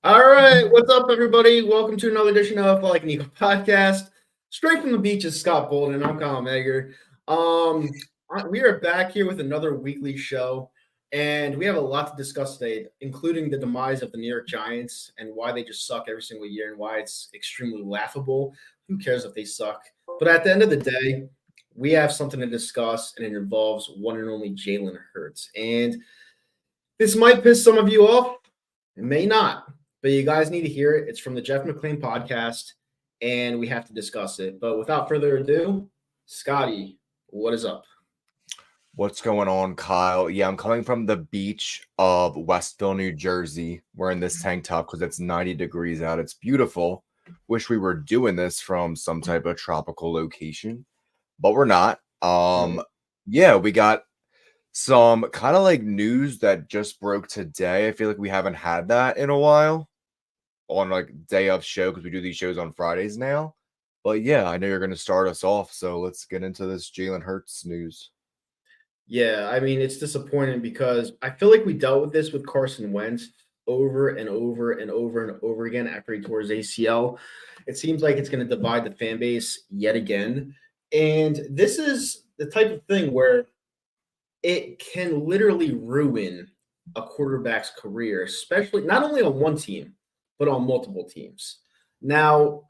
All right, what's up, everybody? Welcome to another edition of Like an Eagle podcast. Straight from the beach is Scott Bolden. I'm Colin Egger. We are back here with another weekly show, and we have a lot to discuss today, including the demise of the New York Giants and why they just suck every single year and why it's extremely laughable. Who cares if they suck? But at the end of the day, we have something to discuss, and it involves one and only Jalen Hurts. And this might piss some of you off. It may not, but you guys need to hear it. It's from the Jeff McLean podcast, and we have to discuss it. But without further ado, Scotty, what is up? What's going on, Kyle? Yeah, I'm coming from the beach of Westville, New Jersey. Wearing this tank top because it's 90 degrees out. It's beautiful. Wish we were doing this from some type of tropical location, but we're not. Yeah, we got some kind of like news that just broke today. I feel like we haven't had that in a while on like day of show because we do these shows on Fridays now. But yeah, I know you're going to start us off, so let's get into this Jalen Hurts news. Yeah, I mean, it's disappointing because I feel like we dealt with this with Carson Wentz over and over and over and over again after he tore his ACL. It seems like it's going to divide the fan base yet again. And this is the type of thing where it can literally ruin a quarterback's career, especially not only on one team, but on multiple teams. Now,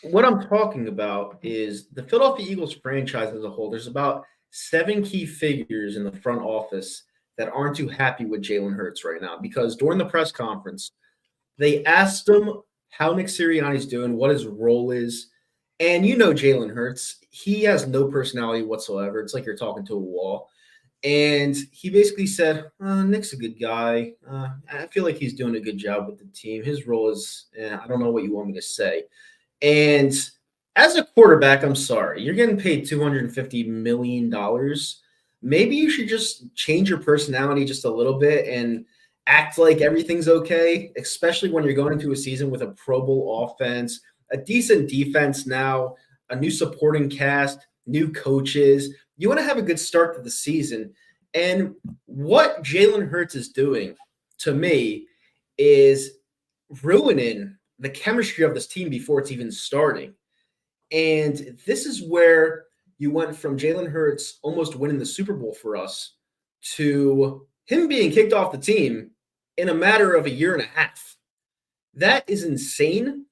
what I'm talking about is the Philadelphia Eagles franchise as a whole. There's about seven key figures in the front office that aren't too happy with Jalen Hurts right now because during the press conference, they asked him how Nick Sirianni's doing, what his role is. And you know Jalen Hurts, he has no personality whatsoever. It's like you're talking to a wall. And he basically said, Nick's a good guy. I feel like he's doing a good job with the team. His role is, I don't know what you want me to say. And as a quarterback, I'm sorry, you're getting paid $250 million. Maybe you should just change your personality just a little bit and act like everything's okay, especially when you're going into a season with a Pro Bowl offense, a decent defense now, a new supporting cast, new coaches. You want to have a good start to the season. And what Jalen Hurts is doing to me is ruining the chemistry of this team before it's even starting. And this is where you went from Jalen Hurts almost winning the Super Bowl for us to him being kicked off the team in a matter of a year and a half. That is insane.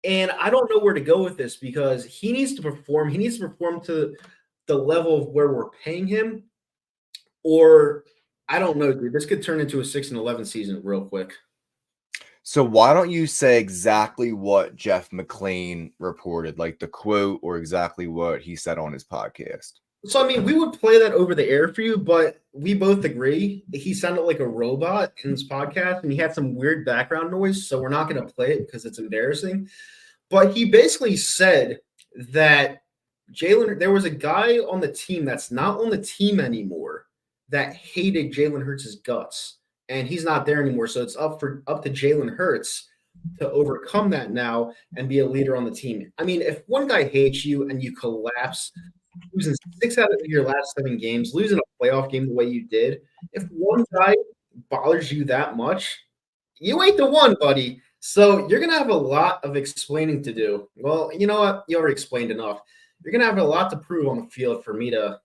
And I don't know where to go with this because he needs to perform. He needs to perform to the level of where we're paying him. Or I don't know, dude. This could turn into a 6-11 season real quick. So why don't you say exactly what Jeff McLean reported, like the quote or exactly what he said on his podcast? So, I mean, we would play that over the air for you, but we both agree he sounded like a robot in this podcast and he had some weird background noise. So, we're not going to play it because it's embarrassing. But he basically said that there was a guy on the team that's not on the team anymore that hated Jalen Hurts' guts. And he's not there anymore. So, it's up to Jalen Hurts to overcome that now and be a leader on the team. I mean, if one guy hates you and you collapse, losing 6 out of your last 7 games, losing a playoff game the way you did, if one guy bothers you that much, you ain't the one, buddy. So you're going to have a lot of explaining to do. Well, you know what? You already explained enough. You're going to have a lot to prove on the field for me to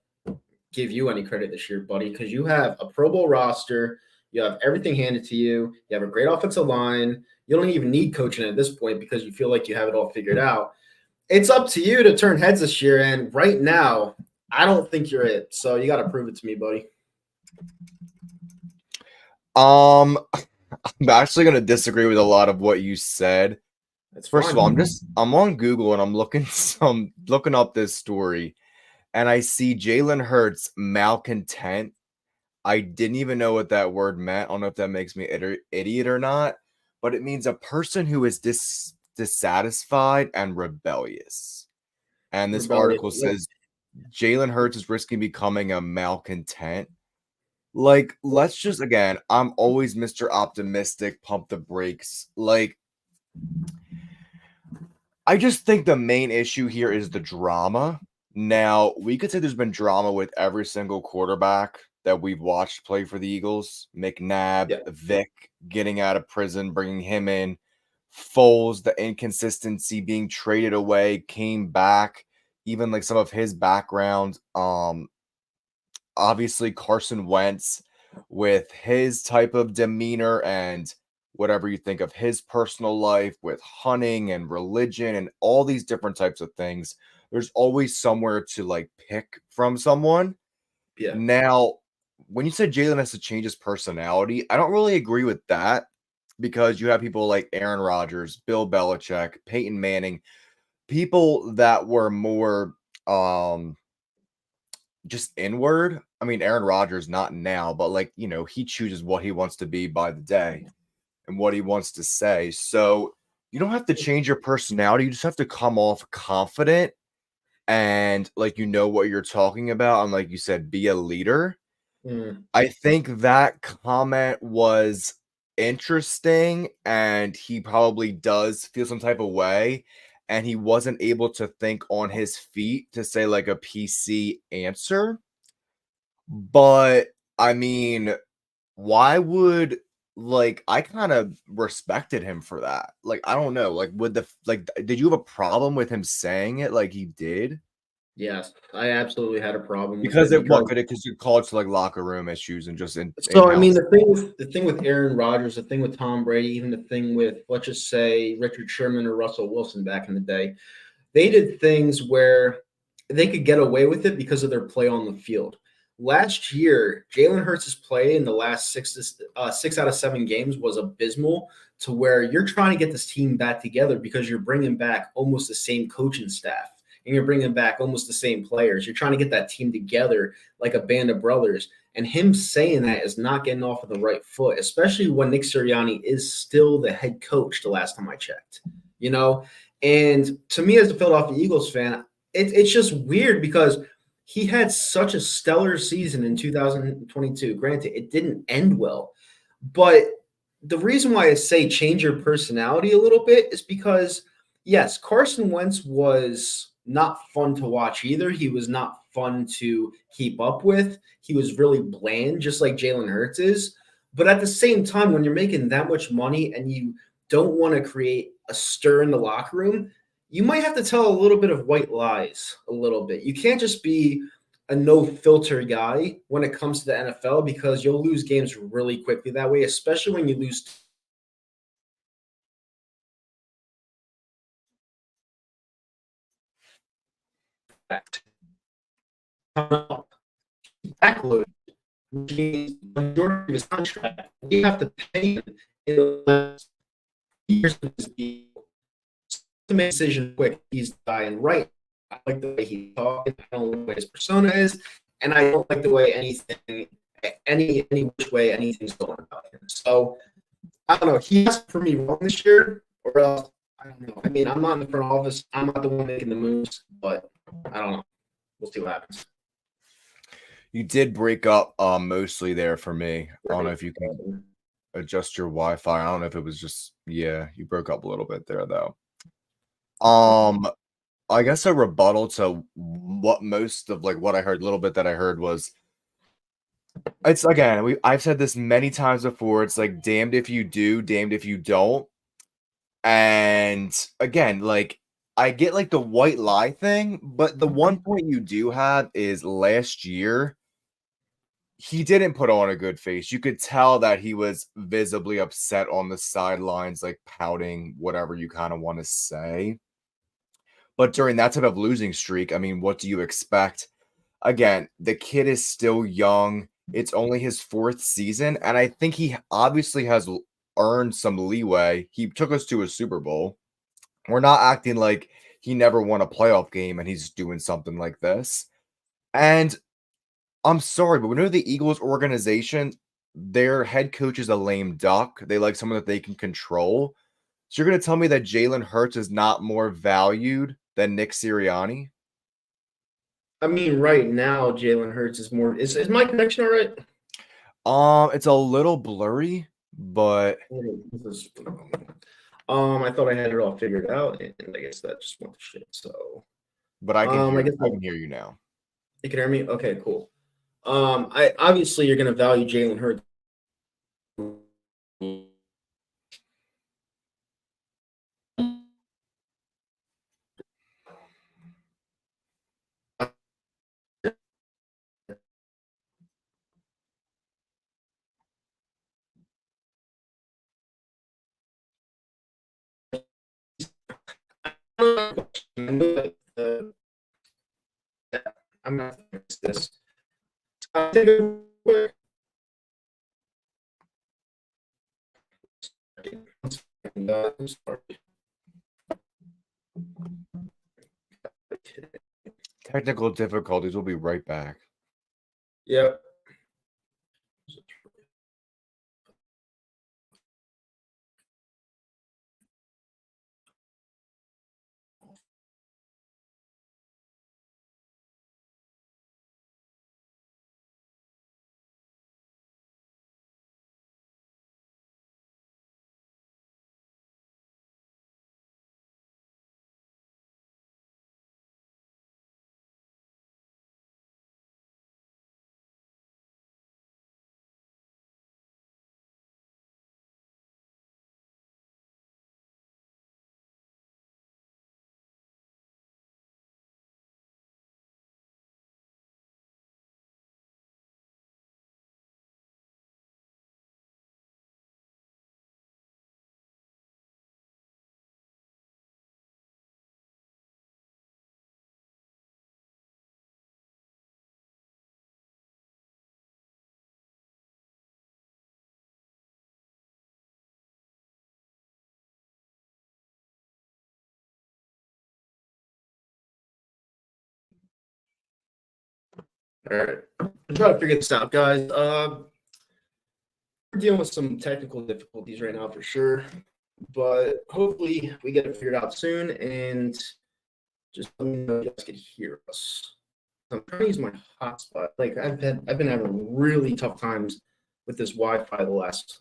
give you any credit this year, buddy, because you have a Pro Bowl roster. You have everything handed to you. You have a great offensive line. You don't even need coaching at this point because you feel like you have it all figured out. It's up to you to turn heads this year. And right now, I don't think you're it. So you got to prove it to me, buddy. I'm actually going to disagree with a lot of what you said. First of all, I'm on Google and I'm looking up this story and I see Jalen Hurts malcontent. I didn't even know what that word meant. I don't know if that makes me an idiot or not, but it means a person who is dissatisfied and rebellious. And this article says Jalen Hurts is risking becoming a malcontent. Like, let's just, again, I'm always Mr. Optimistic, pump the brakes. Like, I just think the main issue here is the drama. Now, we could say there's been drama with every single quarterback that we've watched play for the Eagles. McNabb, Vic, getting out of prison, bringing him in. Foles, the inconsistency, being traded away, came back. Even like some of his background. Obviously Carson Wentz with his type of demeanor and whatever you think of his personal life with hunting and religion and all these different types of things. There's always somewhere to like pick from someone. Yeah. Now, when you said Jalen has to change his personality, I don't really agree with that because you have people like Aaron Rodgers, Bill Belichick, Peyton Manning, people that were more just inward. I mean, Aaron Rodgers not now, but like, he chooses what he wants to be by the day and what he wants to say. So you don't have to change your personality. You just have to come off confident and like what you're talking about. And like you said, be a leader. I think that comment was interesting and he probably does feel some type of way. And he wasn't able to think on his feet to say like a PC answer. But I mean, why would I kind of respected him for that. Like, I don't know. Like, did you have a problem with him saying it like he did? Yes, I absolutely had a problem with Because it it what because could it because you call it to like locker room issues and just so I mean in-house. the thing with Aaron Rodgers, the thing with Tom Brady, even the thing with let's just say Richard Sherman or Russell Wilson back in the day, they did things where they could get away with it because of their play on the field. Last year, Jalen Hurts' play in the last 6 out of 7 games was abysmal to where you're trying to get this team back together because you're bringing back almost the same coaching staff and you're bringing back almost the same players. You're trying to get that team together like a band of brothers. And him saying that is not getting off of the right foot, especially when Nick Sirianni is still the head coach the last time I checked, you know? And to me, as a Philadelphia Eagles fan, it's just weird because he had such a stellar season in 2022. Granted, it didn't end well, but the reason why I say change your personality a little bit is because, yes, Carson Wentz was not fun to watch either. He was not fun to keep up with. He was really bland, just like Jalen Hurts is. But at the same time, when you're making that much money and you don't want to create a stir in the locker room, you might have to tell a little bit of white lies a little bit. You can't just be a no filter guy when it comes to the NFL because you'll lose games really quickly that way, especially when you lose backload, which means the majority of his contract, you have to pay him in the last years of his deal to make decisions quick. He's dying right. I like the way he talks. I don't like the way his persona is, and I don't like the way any which way anything's going about him. So I don't know. He has to prove me wrong this year, or else I don't know. I mean, I'm not in the front office. I'm not the one making the moves, but I don't know. We'll see what happens. You did break up mostly there for me. I don't know if you can adjust your Wi-Fi. I don't know if it was just you broke up a little bit there though. I guess a rebuttal to what most of what I heard, a little bit that I heard was it's again, I've said this many times before. It's like damned if you do, damned if you don't. And again, I get the white lie thing, but the one point you do have is last year he didn't put on a good face. You could tell that he was visibly upset on the sidelines, pouting, whatever you kind of want to say. But during that type of losing streak, I mean, what do you expect? Again, the kid is still young. It's only his 4th season, and I think he obviously has earned some leeway. He took us to a Super Bowl. We're not acting like he never won a playoff game and he's doing something like this. And I'm sorry, but we know the Eagles organization, their head coach is a lame duck. They like someone that they can control. So you're going to tell me that Jalen Hurts is not more valued than Nick Sirianni? I mean, right now, Jalen Hurts is more. Is my connection all right? It's a little blurry, but I thought I had it all figured out, and I guess that just went to shit. So, but I can hear I guess I can hear you now. you can hear me. Okay, cool. I obviously you're going to value Jalen Hurts I'm not this. Technical difficulties. We'll be right back. Yep. All right. I'm trying to figure this out, guys. We're dealing with some technical difficulties right now for sure, but hopefully we get it figured out soon. And just let me know if you guys can hear us. I'm trying to use my hotspot. Like I've been having really tough times with this Wi-Fi the last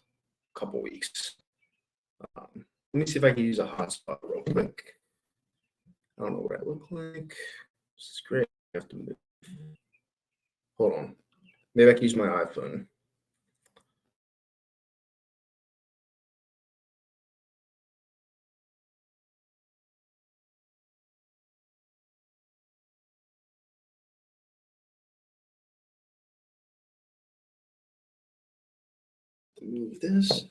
couple weeks. Let me see if I can use a hotspot real quick. I don't know what I look like. This is great. I have to move. Hold on. Maybe I can use my iPhone. Move this.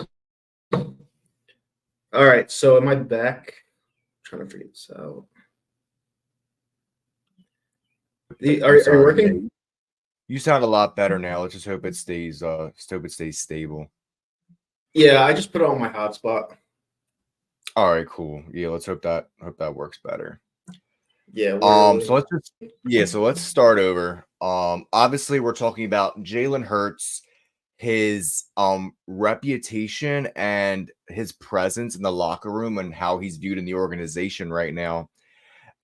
All right. So am I back? I'm trying to figure this out. Are you working? You sound a lot better now. Let's just hope it stays stable. Yeah, I just put it on my hotspot. All right, cool. Yeah, let's hope that works better. Yeah. So let's start over. Obviously we're talking about Jalen Hurts, his reputation and his presence in the locker room and how he's viewed in the organization right now.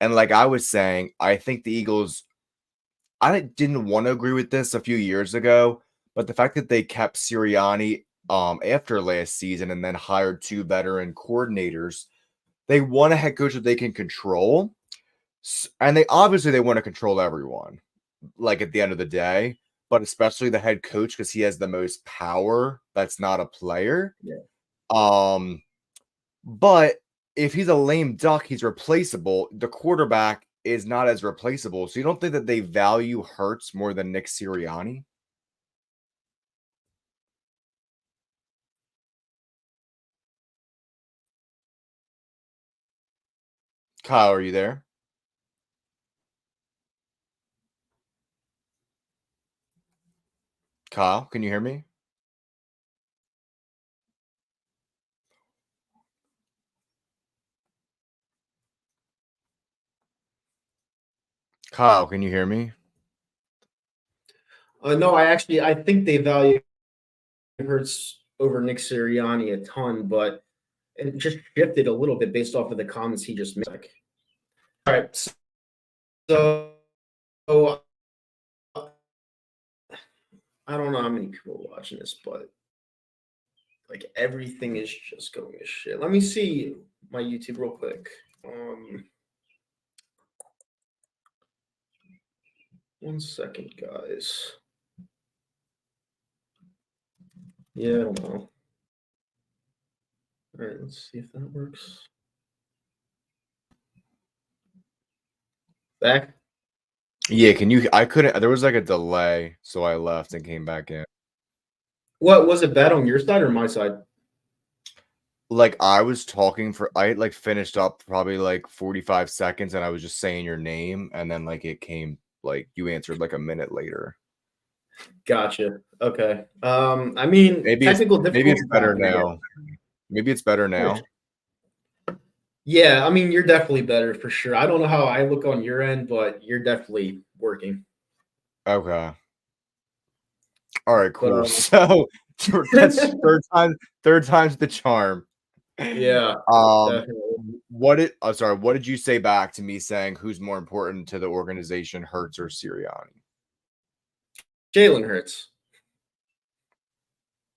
And like I was saying, I think the Eagles, I didn't want to agree with this a few years ago, but the fact that they kept Sirianni after last season and then hired two veteran coordinators, they want a head coach that they can control. And they obviously want to control everyone, like at the end of the day, but especially the head coach because he has the most power. That's not a player. Yeah. But if he's a lame duck, he's replaceable. The quarterback is not as replaceable. So you don't think that they value Hurts more than Nick Sirianni? Kyle, are you there? Kyle, can you hear me? Kyle, can you hear me? No, I think they value Hurts over Nick Sirianni a ton, but it just shifted a little bit based off of the comments he just made. All right, so I don't know how many people are watching this, but like everything is just going to shit. Let me see my YouTube real quick. 1 second, guys. Yeah, I don't know. All right, let's see if that works. Back? Yeah, can you? I couldn't. There was like a delay, so I left and came back in. What was it bad on your side or my side? like I was talking for I like finished up probably like 45 seconds and I was just saying your name and then like it came like you answered like a minute later. Gotcha. Okay. I mean, technical Maybe it's difficulties better happen again. now. Maybe it's better now. Yeah, I mean, you're definitely better for sure. I don't know how I look on your end, but you're definitely working. Okay. All right, But cool. So that's third time's the charm. yeah, Um definitely. what did you say back to me saying who's more important to the organization, Hurts or Sirianni? Jalen Hurts.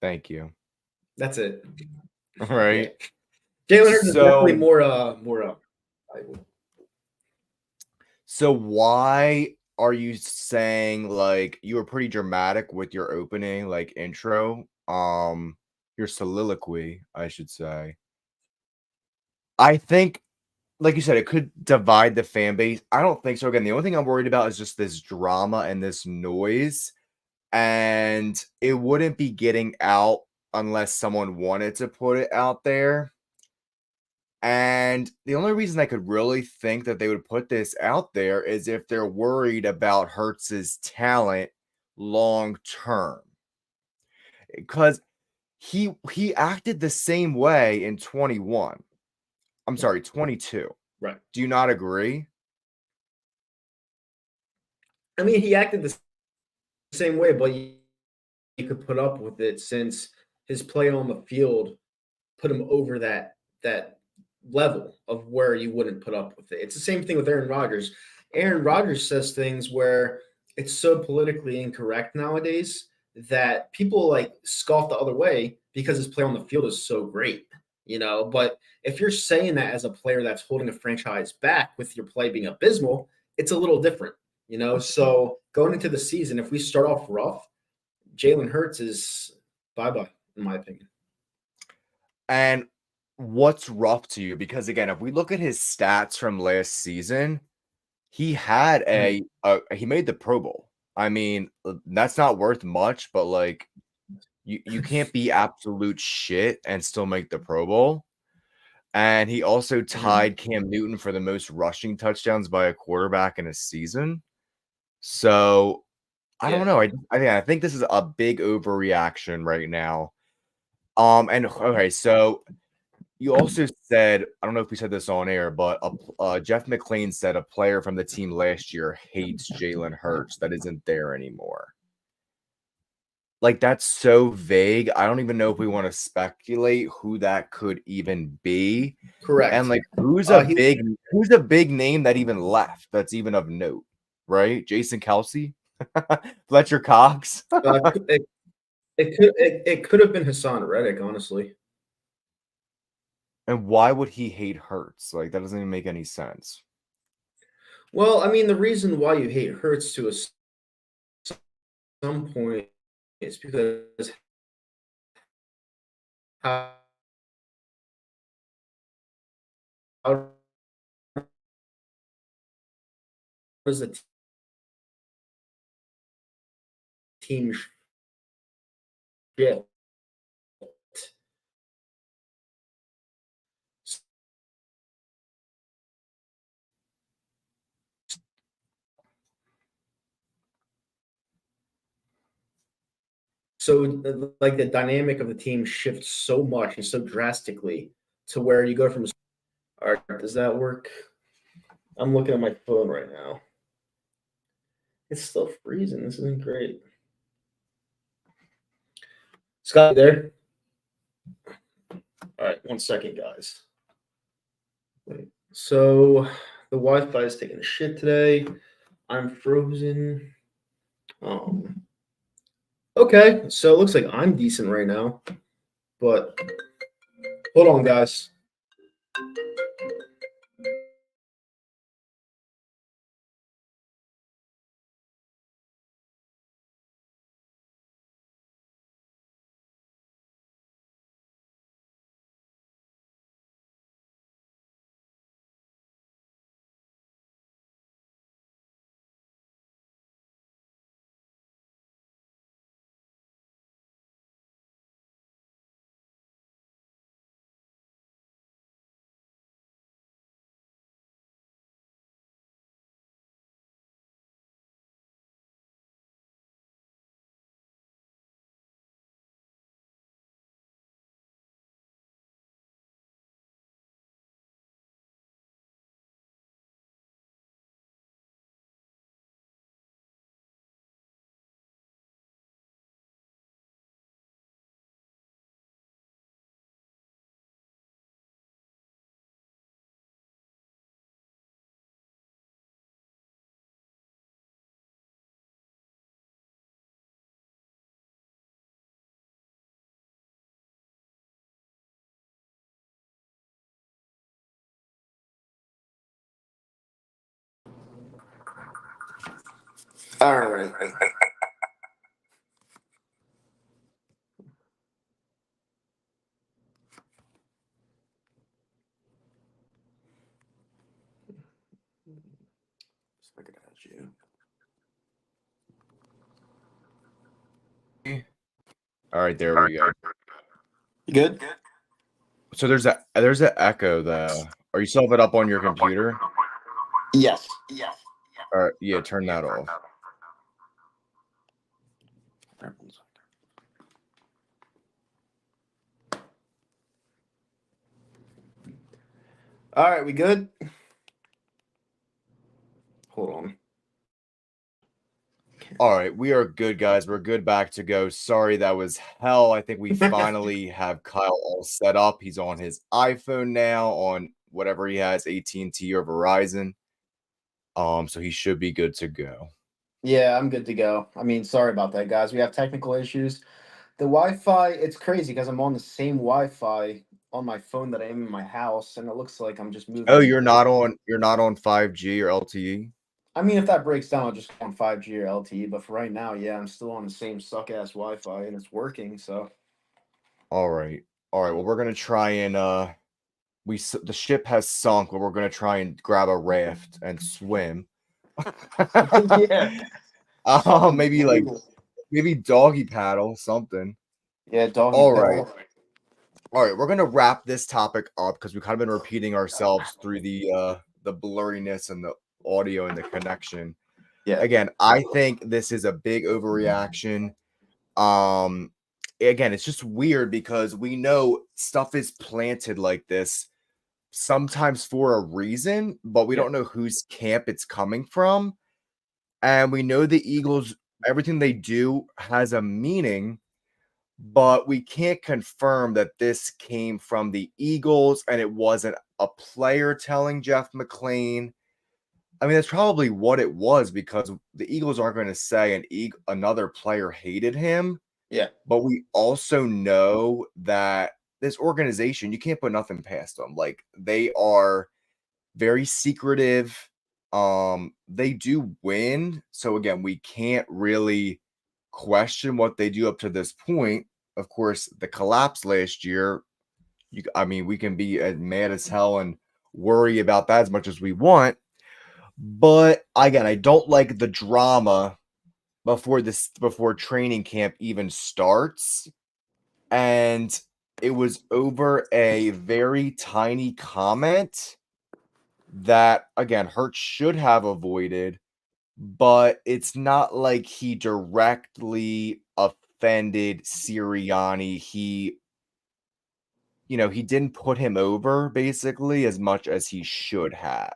Thank you. That's it. All Yeah, right. Jalen Hurts is definitely So more valuable. So why are you saying like you were pretty dramatic with your opening like intro, your soliloquy, I should say. I think like you said it could divide the fan base. I don't think so. Again, the only thing I'm worried about is just this drama and this noise and it wouldn't be getting out unless someone wanted to put it out there. And the only reason I could really think that they would put this out there is if they're worried about Hertz's talent long term. Because he acted the same way in 21. I'm sorry, 22. Right. Do you not agree? I mean, he acted the same way, but you could put up with it since his play on the field put him over that level of where you wouldn't put up with it. It's the same thing with Aaron Rodgers. Aaron Rodgers says things where it's so politically incorrect nowadays that people like scoff the other way because his play on the field is so great, you know. But if you're saying that as a player that's holding a franchise back with your play being abysmal, it's a little different, you know. So going into the season, if we start off rough, Jalen Hurts is bye bye, in my opinion. And what's rough to you? Because again, if we look at his stats from last season, he had he made the Pro Bowl. I mean, that's not worth much, but like you can't be absolute shit and still make the Pro Bowl. And he also tied Cam Newton for the most rushing touchdowns by a quarterback in a season. So I don't Yeah, know. I think this is a big overreaction right now. And okay, so you also said I don't know if we said this on air, but Jeff McLean said a player from the team last year hates Jalen Hurts that isn't there anymore. Like, that's so vague. I don't even know if we wanna speculate who that could even be, and, correct. like, He who's a big name that even left that's even of note, right? Jason Kelce? Fletcher Cox? it, it could have been Hassan Reddick, honestly. And why would he hate Hurts? Like, that doesn't even make any sense. Well, I mean, the reason why you hate Hurts to some point is because how does the team shift? So, like the dynamic of the team shifts so much and so drastically to where you go from. All right, does that work? I'm looking at my phone right now. It's still freezing. This isn't great. Scott, you there? All right, 1 second, guys. Wait. So the Wi-Fi is taking a shit today. I'm frozen. Um, okay, so it looks like I'm decent right now, but hold on, guys. All right. I could add you. All right, there we go. You good? So there's an echo there. Are you still have it up on your computer? Yes. All right, yeah, turn that off. All right, we good? Hold on. All right, we are good, guys. We're good, back to go. Sorry, that was hell. I think we finally have Kyle all set up. He's on his iPhone now, on whatever he has, AT&T or Verizon. So he should be good to go. Yeah, I'm good to go. I mean, sorry about that, guys. We have technical issues. The Wi-Fi, it's crazy because I'm on the same Wi-Fi on my phone that I am in my house, and it looks like I'm just moving. Oh, you're not on 5G or LTE? I mean, if that breaks down, I'll just go on 5G or LTE. But for right now, yeah, I'm still on the same suck-ass Wi-Fi, and it's working. So All right. All right. Well, we're gonna try and the ship has sunk, but we're gonna try and grab a raft and swim. yeah, something maybe doggy paddle something. yeah, doggy All right. paddle. All right, we're gonna wrap this topic up because we've kind of been repeating ourselves through the blurriness and the audio and the connection. Yeah, Again, I think this is a big overreaction. Um, again, it's just weird because we know stuff is planted like this sometimes for a reason, but we yeah, don't know whose camp it's coming from. And we know the Eagles, everything they do has a meaning, but we can't confirm that this came from the Eagles and it wasn't a player telling Jeff McLean. I mean, that's probably what it was because the Eagles aren't going to say another player hated him. yeah, But we also know that this organization, you can't put nothing past them. Like, they are very secretive. They do win. So again, we can't really question what they do up to this point. Of course, the collapse last year, I mean, we can be as mad as hell and worry about that as much as we want. But again, I don't like the drama before training camp even starts. And it was over a very tiny comment that, again, Hurts should have avoided, but it's not like he directly offended Sirianni. He didn't put him over basically as much as he should have.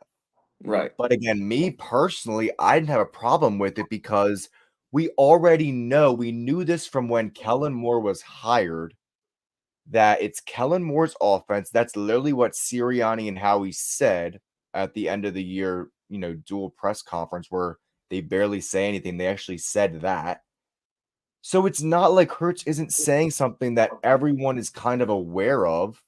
right. But again, me personally, I didn't have a problem with it because we knew this from when Kellen Moore was hired, that it's Kellen Moore's offense. That's literally what Sirianni and Howie said at the end of the year, dual press conference where they barely say anything. They actually said that. So it's not like Hurts isn't saying something that everyone is kind of aware of.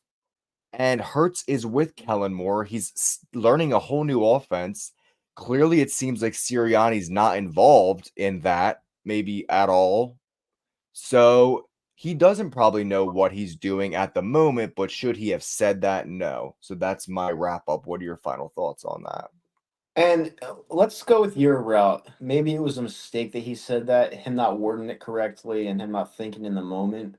And Hurts is with Kellen Moore. He's learning a whole new offense. Clearly, it seems like Sirianni's not involved in that, maybe at all. So he doesn't probably know what he's doing at the moment, but should he have said that? No. So that's my wrap up. What are your final thoughts on that? And let's go with your route. Maybe it was a mistake that he said that, him not wording it correctly and him not thinking in the moment.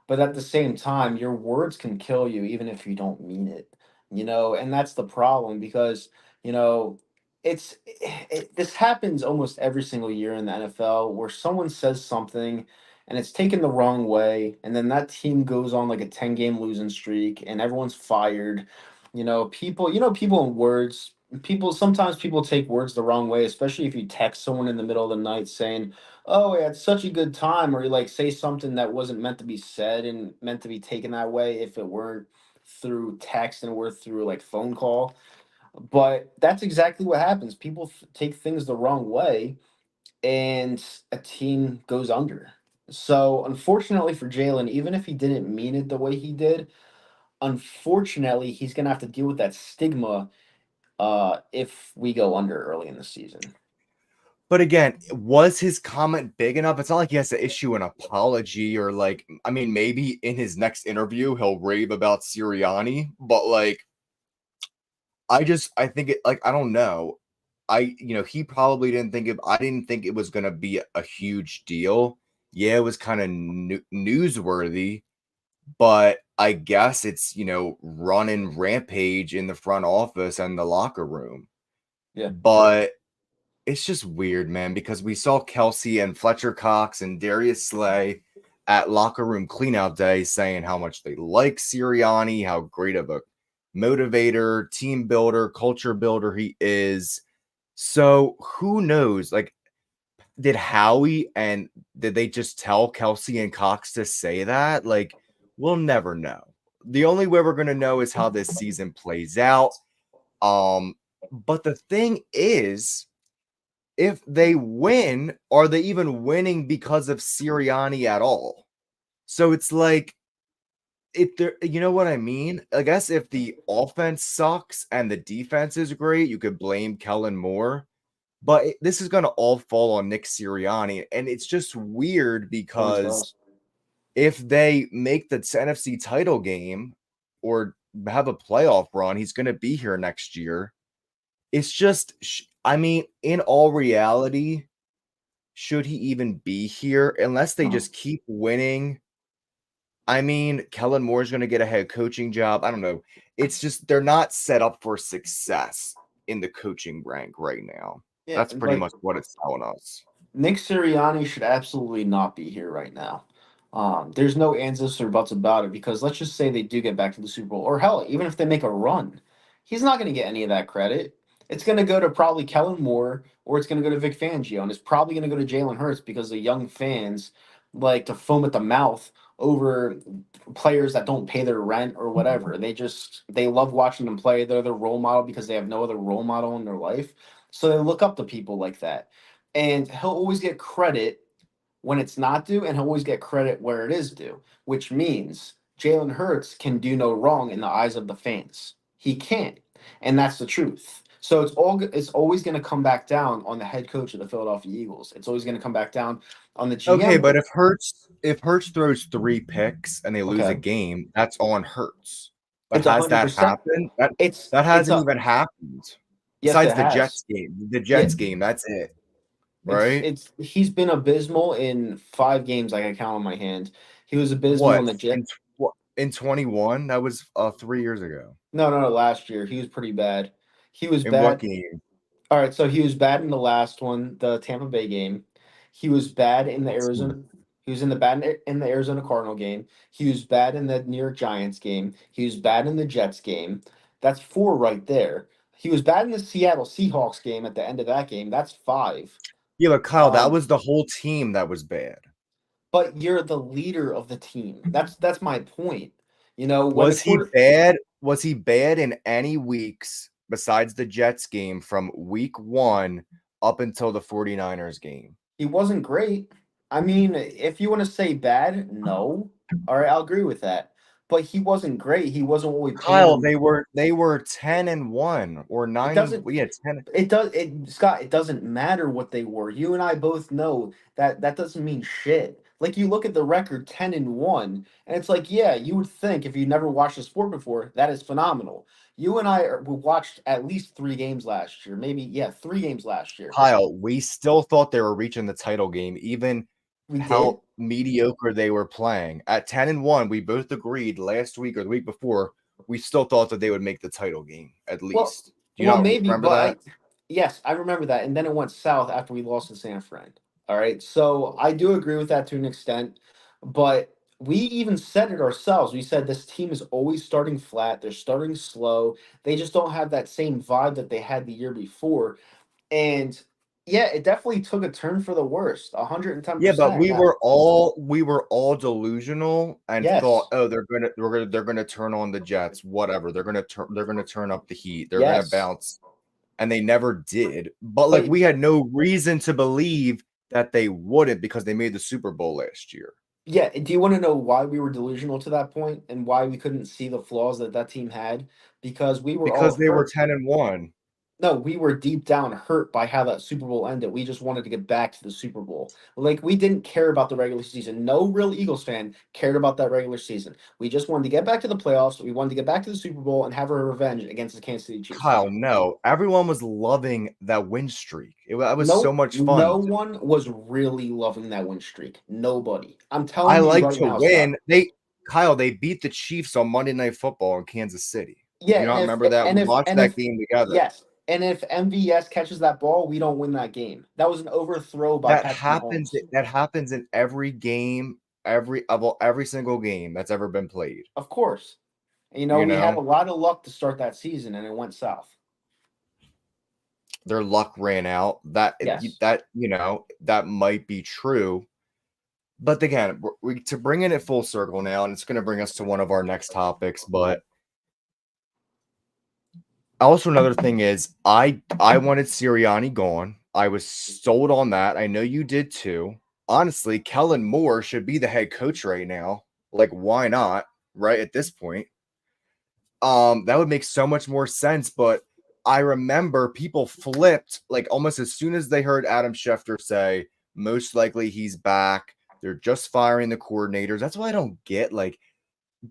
But at the same time, your words can kill you even if you don't mean it, and that's the problem because, you know, this happens almost every single year in the NFL where someone says something and it's taken the wrong way, and then that team goes on like a 10-game losing streak and everyone's fired. People in words, sometimes people take words the wrong way, especially if you text someone in the middle of the night saying, "Oh, we had such a good time," or you like say something that wasn't meant to be said and meant to be taken that way if it weren't through text and were through like phone call. But that's exactly what happens. People take things the wrong way, and a team goes under. So unfortunately for Jalen, even if he didn't mean it the way he did, unfortunately he's gonna have to deal with that stigma if we go under early in the season. But again, was his comment big enough? It's not like he has to issue an apology or like, I mean, maybe in his next interview he'll rave about Sirianni, but like, I think it like I don't know. He probably didn't think I didn't think it was gonna be a huge deal. Yeah, it was kind of newsworthy, but I guess it's running rampage in the front office and the locker room. Yeah. But it's just weird, man, because we saw Kelsey and Fletcher Cox and Darius Slay at locker room cleanout day saying how much they like Sirianni, how great of a motivator, team builder, culture builder he is. So who knows? Like, did they just tell Kelsey and Cox to say that? Like, we'll never know. The only way we're gonna know is how this season plays out. But the thing is, if they win, are they even winning because of Sirianni at all? So it's like, if there, you know what I mean? I guess if the offense sucks and the defense is great, you could blame Kellen Moore. But this is going to all fall on Nick Sirianni. And it's just weird Always because does. if they make the NFC title game or have a playoff run, he's going to be here next year. It's just, I mean, in all reality, should he even be here unless they just keep winning? I mean, Kellen Moore's going to get a head coaching job. I don't know. It's just they're not set up for success in the coaching rank right now. Yeah, That's pretty like much what it's telling us. Nick Sirianni should absolutely not be here right now. There's no ands ifs or buts about it because let's just say they do get back to the Super Bowl, or hell, even if they make a run, he's not going to get any of that credit. It's going to go to probably Kellen Moore, or it's going to go to Vic Fangio, and it's probably going to go to Jalen Hurts because the young fans like to foam at the mouth over players that don't pay their rent or whatever. They love watching them play. They're the role model because they have no other role model in their life, so they look up to people like that, and he'll always get credit when it's not due, and he'll always get credit where it is due, which means Jalen Hurts can do no wrong in the eyes of the fans. He can't, and that's the truth. So it's always going to come back down on the head coach of the Philadelphia Eagles. It's always going to come back down on the Okay, GM. but if Hurts throws 3 picks and they lose a Okay, game, that's on Hurts. But it's a has hundred that percent. happened? That It's that it's hasn't a even happened. yes, Besides it the has. Jets game. The Yeah, Jets game, that's it, it's right? it's he's been abysmal in 5 games. I can count on my hand. He was abysmal What in the Jet. in 21? That was 3 years ago. No, no, no. Last year he was pretty bad. He was In what bad. game? All right, so he was bad in the last one, the Tampa Bay game. He was bad in the Arizona. He was in the bad in the Arizona Cardinal game. He was bad in the New York Giants game. He was bad in the Jets game. That's 4 right there. He was bad in the Seattle Seahawks game at the end of that game. That's 5. Yeah, but Kyle, that Um, was the whole team that was bad. but you're the leader of the team. That's my point. You know, when the Was he quarter bad? Was he bad in any weeks besides the Jets game from week 1 up until the 49ers game? He wasn't great. I mean, if you want to say bad, no. All right, I'll agree with that. But he wasn't great. He wasn't what we paid Kyle, him. they were 10-1 or It 9 and doesn't yeah, 10. it does it Scott, it doesn't matter what they were. You and I both know that that doesn't mean shit. Like you look at the record 10-1, and it's like, yeah, you would think if you never watched the sport before, that is phenomenal. You and we watched at least 3 games last year. Maybe, yeah, 3 games last year. Kyle, we still thought they were reaching the title game, even We did? how mediocre they were playing. At 10-1, we both agreed last week or the week before, we still thought that they would make the title game at Well, least. Do you well, not maybe, remember that? yes, I remember that, and then it went south after we lost to San Fran. All right, so I do agree with that to an extent, but we even said it ourselves. We said this team is always starting flat. They're starting slow. They just don't have that same vibe that they had the year before. And yeah, it definitely took a turn for the worst, Yeah, but 110%. we Now, were all delusional and thought, yes, oh, they're gonna turn on the Jets, whatever. They're gonna turn up the heat. They're gonna yes, bounce. And they never did. But like but we had no reason to believe that they wouldn't because they made the Super Bowl last year. yeah, do you want to know why we were delusional to that point and why we couldn't see the flaws that that team had? Because we were all Because they were hurt. 10-1. No, we were deep down hurt by how that Super Bowl ended. We just wanted to get back to the Super Bowl. Like we didn't care about the regular season. No real Eagles fan cared about that regular season. We just wanted to get back to the playoffs. We wanted to get back to the Super Bowl and have our revenge against the Kansas City Chiefs. That's Kyle, it. no. Everyone was loving that win streak. That was so No, much no fun. one was really loving that win streak. Nobody. I'm I telling you like right to now, Scott. win. Kyle, they beat the Chiefs on Monday Night Football in Kansas City. Do Yeah, you not and remember that? We watched if that game together. yes, and if MVS catches that ball, we don't win that game. That was an overthrow by That Patrick happens. Mahomes. That happens in every game, every single game that's ever been played. Of course. You know, You we had know, a lot of luck to start that season, and it went south. their luck ran out. Yes. That might be true. But again, to bring it full circle now, and it's going to bring us to one of our next topics. But also another thing is, I wanted Sirianni gone. I was sold on that. I know you did too. Honestly, Kellen Moore should be the head coach right now. Like, why not? Right at this point, that would make so much more sense. But I remember people flipped like almost as soon as they heard Adam Schefter say most likely he's back. They're just firing the coordinators. That's why I don't get like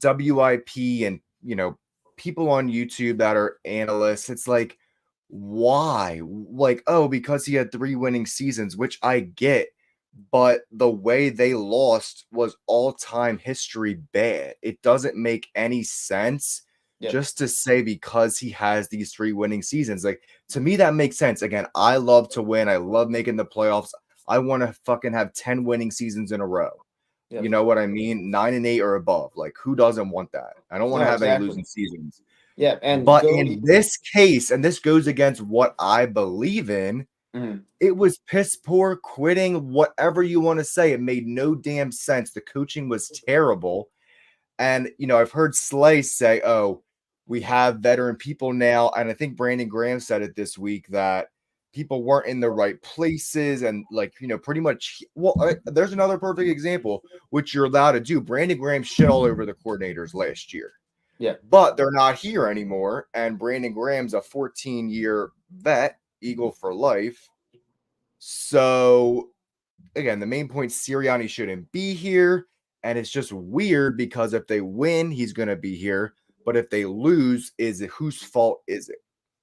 WIP and people on YouTube that are analysts. It's like, why? Like, oh, because he had 3 winning seasons, which I get, but the way they lost was all-time history bad. It doesn't make any sense Yep. just to say because he has these 3 winning seasons. Like, to me, that makes sense. Again, I love to win. I love making the playoffs. I want to fucking have 10 winning seasons in a row. You Yep. know what I mean? 9-8 or above. Like, who doesn't want that? I don't want to No, have any exactly. losing seasons. Yeah, and But go. in this case, and this goes against what I believe in, Mhm. it was piss poor, quitting, whatever you want to say. It made no damn sense. The coaching was terrible. And, I've heard Slay say, oh, we have veteran people now. And I think Brandon Graham said it this week that people weren't in the right places. And, like, pretty much, there's another perfect example, which you're allowed to do. Brandon Graham shit all over the coordinators last year, Yeah. but they're not here anymore. And Brandon Graham's a 14-year vet, Eagle for life. So, again, the main point, Sirianni shouldn't be here. And it's just weird because if they win, he's going to be here. But if they lose, whose fault is it?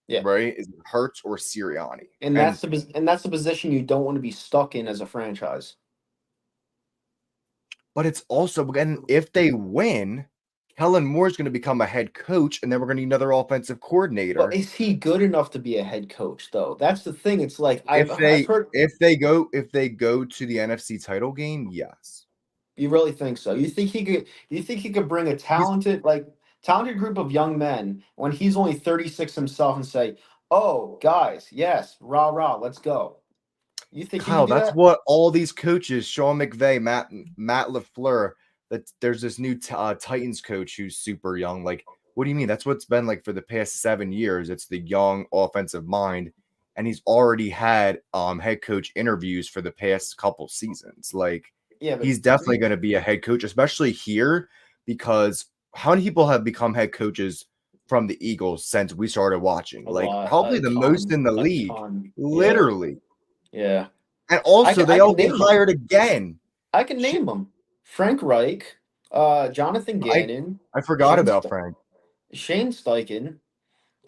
Yeah. Right? Is it Hurts or Sirianni? And that's the position you don't want to be stuck in as a franchise. But it's also, again, if they win, Kellen Moore is going to become a head coach, and then we're going to need another offensive But coordinator. is he good enough to be a head coach though? That's the thing. It's like If I've they heard. if they go if they go to the NFC title game, yes. You really think so? You think he could? You think he could bring a He's talented group of young men when he's only 36 himself and say, "Oh, guys, yes, rah rah, let's go." You think he could Kyle, do that's that? what all these coaches, Sean McVay, Matt LaFleur, that there's this new Titans coach who's super young. Like, what do you mean? That's what's been like for the past 7 years. It's the young offensive mind, and he's already had head coach interviews for the past couple seasons. Like, Yeah, but he's definitely going to be a head coach, especially here, because how many people have become head coaches from the Eagles since we started watching? a Like, lot, probably a the most ton, in the a league, ton. Yeah, literally. yeah. And also, I they can all get name them. hired again. I can Shit, name them. Frank Reich, Jonathan I Gannon, I forgot Shane about St- Frank. Shane Steichen.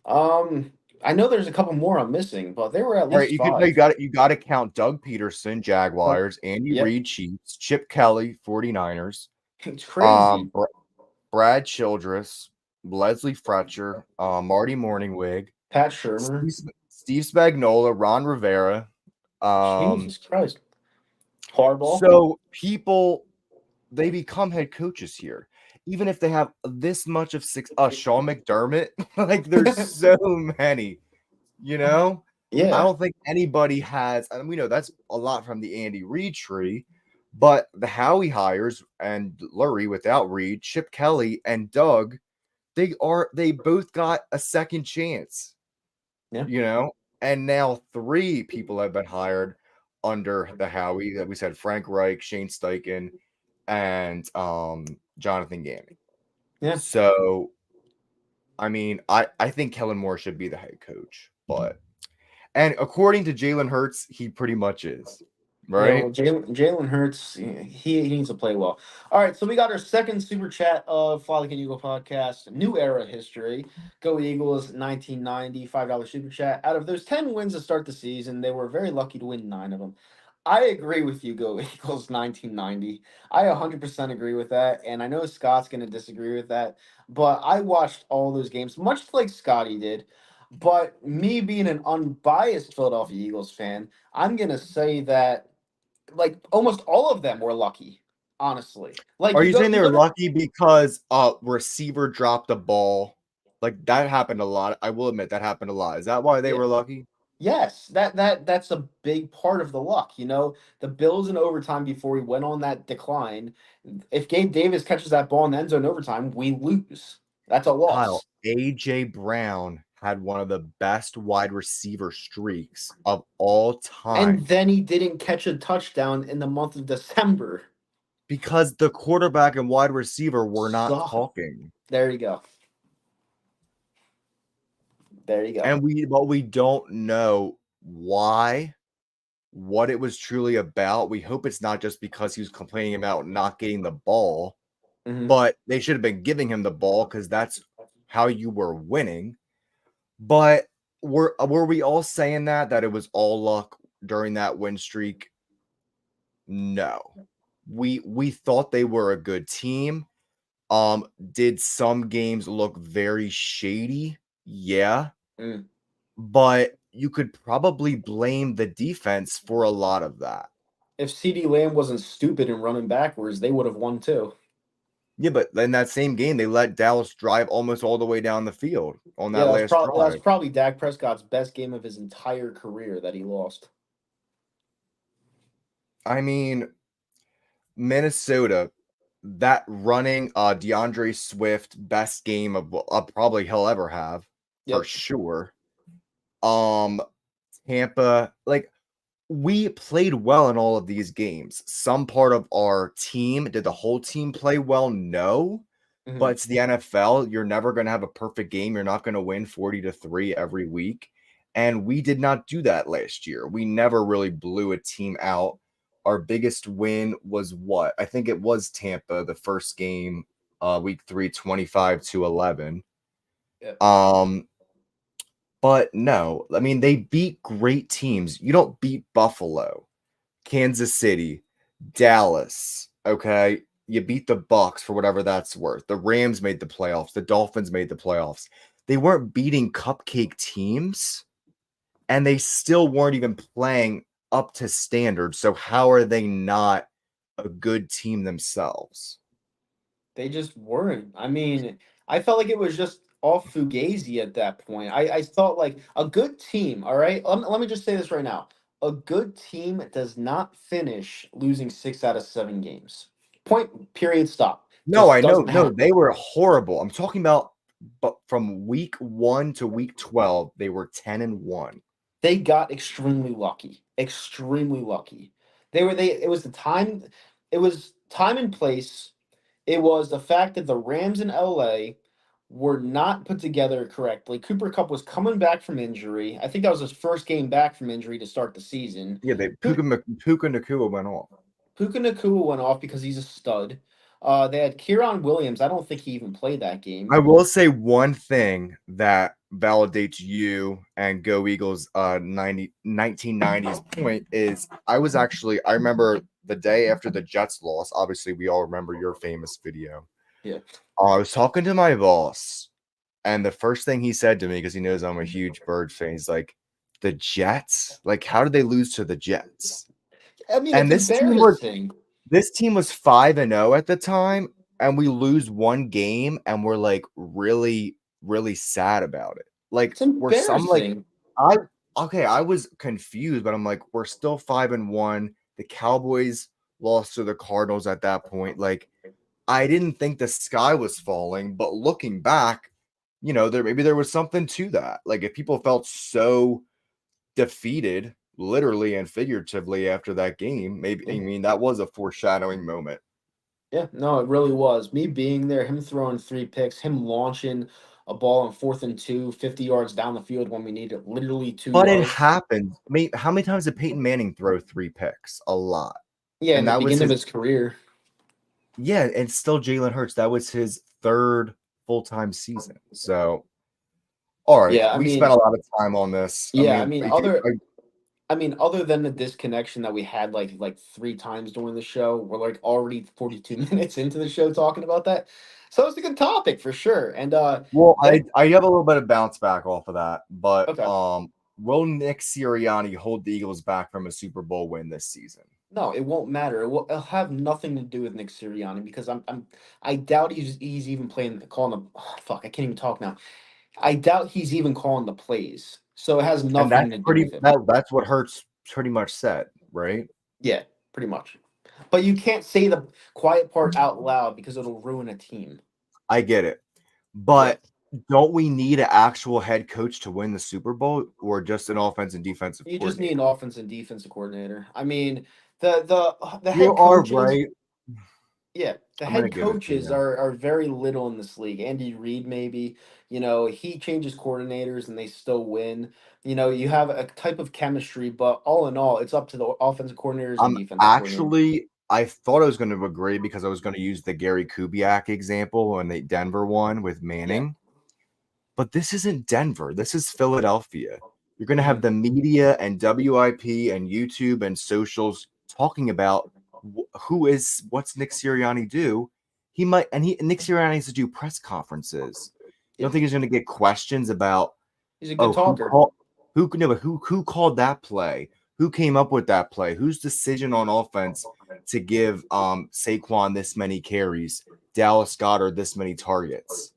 Um, I know there's a couple more I'm missing, but there were at All right, least five. you got to count Doug Peterson, But Jaguars, Andy yep, Reid, Chiefs, Chip Kelly, 49ers, it's crazy. Brad Childress, Leslie Fletcher, Marty Morningwig, Pat Shermer. Steve Spagnuolo, Ron Rivera. Jesus Christ. Harbaugh. So people, they become head coaches here, even if they have this much of six. Sean McDermott, like there's so many. You know, I Yeah. don't think anybody has, and we know that's a lot from the Andy Reid tree, but the Howie hires and Lurie without Reid, Chip Kelly and Doug, they both got a second chance, Yeah. and now 3 people have been hired under the Howie that we said Frank Reich, Shane Steichen, and Jonathan Gannon. Yeah. So I mean, I think Kellen Moore should be the head coach, but And according to Jalen Hurts, he pretty much is. Yeah, well, Right? Jalen Hurts, he needs to play well. All right, so we got our second super chat of Fly Like an Eagle podcast, new era history. Go Eagles, 1990, $5 super chat. Out of those 10 wins to start the season, they were very lucky to win 9 of them. I agree with you, Go Eagles, 1990. I 100% agree with that, and I know Scott's going to disagree with that, but I watched all those games, much like Scotty did. But me being an unbiased Philadelphia Eagles fan, I'm going to say that like almost all of them were lucky, honestly. Like Are you saying they you were go to lucky because a receiver dropped the ball? Like that happened a lot. I will admit that happened a lot. Is that why they yeah, were lucky? yes, that's a big part of the luck. The Bills in overtime before we went on that decline. If Gabe Davis catches that ball in the end zone overtime, we lose. That's a Kyle, loss. AJ Brown had one of the best wide receiver streaks of all And time then he didn't catch a touchdown in the month of December. because the quarterback and wide receiver were not So talking. there you go. There you go. And we don't know why, what it was truly about. We hope it's not just because he was complaining about not getting the ball, Hmm. but they should have been giving him the ball because that's how you were winning. But were we all saying that it was all luck during that win streak? No. We thought they were a good team. Did some games look very shady? Yeah. Mm. But you could probably blame the defense for a lot of that. If CD Lamb wasn't stupid and running backwards, they would have won too. Yeah, but in that same game, they let Dallas drive almost all the way down the field on Yeah, that last that was drive. probably Dak Prescott's best game of his entire career that he lost. I mean, Minnesota, that running DeAndre Swift best game of probably he'll ever have for Yep. sure. Um, Tampa, like we played well in all of these games. Some part of our team, did the whole team play well? No. But Hmm. it's the NFL. You're never going to have a perfect game. You're not going to win 40-3 every week. And we did not do that last year. We never really blew a team out. Our biggest win was what? I think it was Tampa, the first game, week 3, 25-11. Yep. Um, but no, I mean, they beat great teams. You don't beat Buffalo, Kansas City, Dallas, okay? You beat the Bucks for whatever that's worth. The Rams made the playoffs. The Dolphins made the playoffs. They weren't beating cupcake teams, and they still weren't even playing up to standard. So how are they not a good team themselves? They just weren't. I mean, I felt like it was just all fugazi at that point. I thought like a good team, all right? Let me just say this right now. A good team does not finish losing 6 out of 7 games. Point, period, stop. No, Just I know. doesn't No, happen. they were horrible. I'm talking about but from week 1 to week 12, they were 10-1. They got extremely lucky. Extremely lucky. It was the time, it was time and place. It was the fact that the Rams in LA were not put together correctly. Cooper Cup was coming back from injury. I think that was his first game back from injury to start the season. Yeah, Puka Puka Nakua went off. Nakua went off because he's a stud. They had Kieran Williams. I don't think he even played that game. I will say one thing that validates you and Go Eagles 1990s point is I remember the day after the Jets loss. Obviously, we all remember your famous video. Yeah. I was talking to my boss, and the first thing he said to me, because he knows I'm a huge Bird fan, he's like, "The Jets? Like, how did they lose to the Jets?" I mean, it's And embarrassing. this team was 5-0 at the time, and we lose one game, and we're like really, really sad about it. Like, It's we're some like embarrassing. I okay, I was confused, but I'm like, we're still 5-1. The Cowboys lost to the Cardinals at that point. Like, I didn't think the sky was falling, but looking back, there was something to that. Like, if people felt so defeated literally and figuratively after that game, maybe I mean that was a foreshadowing moment. Yeah, no, it really was. Me being there, him throwing 3 picks, him launching a ball on 4th and 2, 50 yards down the field when we needed literally 2 But it yards. happens. I mean, how many times did Peyton Manning throw 3 picks? A lot. Yeah, in And the that was beginning of his his career. yeah, and still Jalen Hurts. That was his 3rd full-time season. So, all right, Yeah, I we spent a mean, lot of time on this. I yeah, I mean, mean, other than the disconnection that we had like 3 times during the show, we're like already 42 minutes into the show talking about that. So it's a good topic for sure. And well, then I have a little bit of bounce back off of that, but okay. will Nick Sirianni hold the Eagles back from a Super Bowl win this season? No, it won't matter. It'll have nothing to do with Nick Sirianni because I doubt he's even playing calling the fuck, I can't even talk now. I doubt he's even calling the plays. So it has And nothing to do with him. that's what Hurts pretty much said, right? Yeah, pretty much. But you can't say the quiet part out loud because it'll ruin a team. I get it. Yeah. But don't we need an actual head coach to win the Super Bowl or just an offense and defensive You just need an coordinator? offense and defensive coordinator. I mean, the You head are coaches, right. yeah, the I'm gonna head give it to coaches you. are very little in this league. Andy Reid, maybe, he changes coordinators and they still win. You have a type of chemistry, but all in all, it's up to the offensive coordinators and defensive coordinators. I thought I was going to agree because I was going to use the Gary Kubiak example and the Denver one with Yeah. Manning. But this isn't Denver. This is Philadelphia. You're going to have Hmm. the media and WIP and YouTube and socials talking about what's Nick Sirianni do. Nick Sirianni needs to do press conferences. You Yeah. don't think he's going to get questions about He's a good oh talker. who called that play? Who came up with that play? Whose decision on offense to give Saquon this many carries, Dallas Goddard this many targets?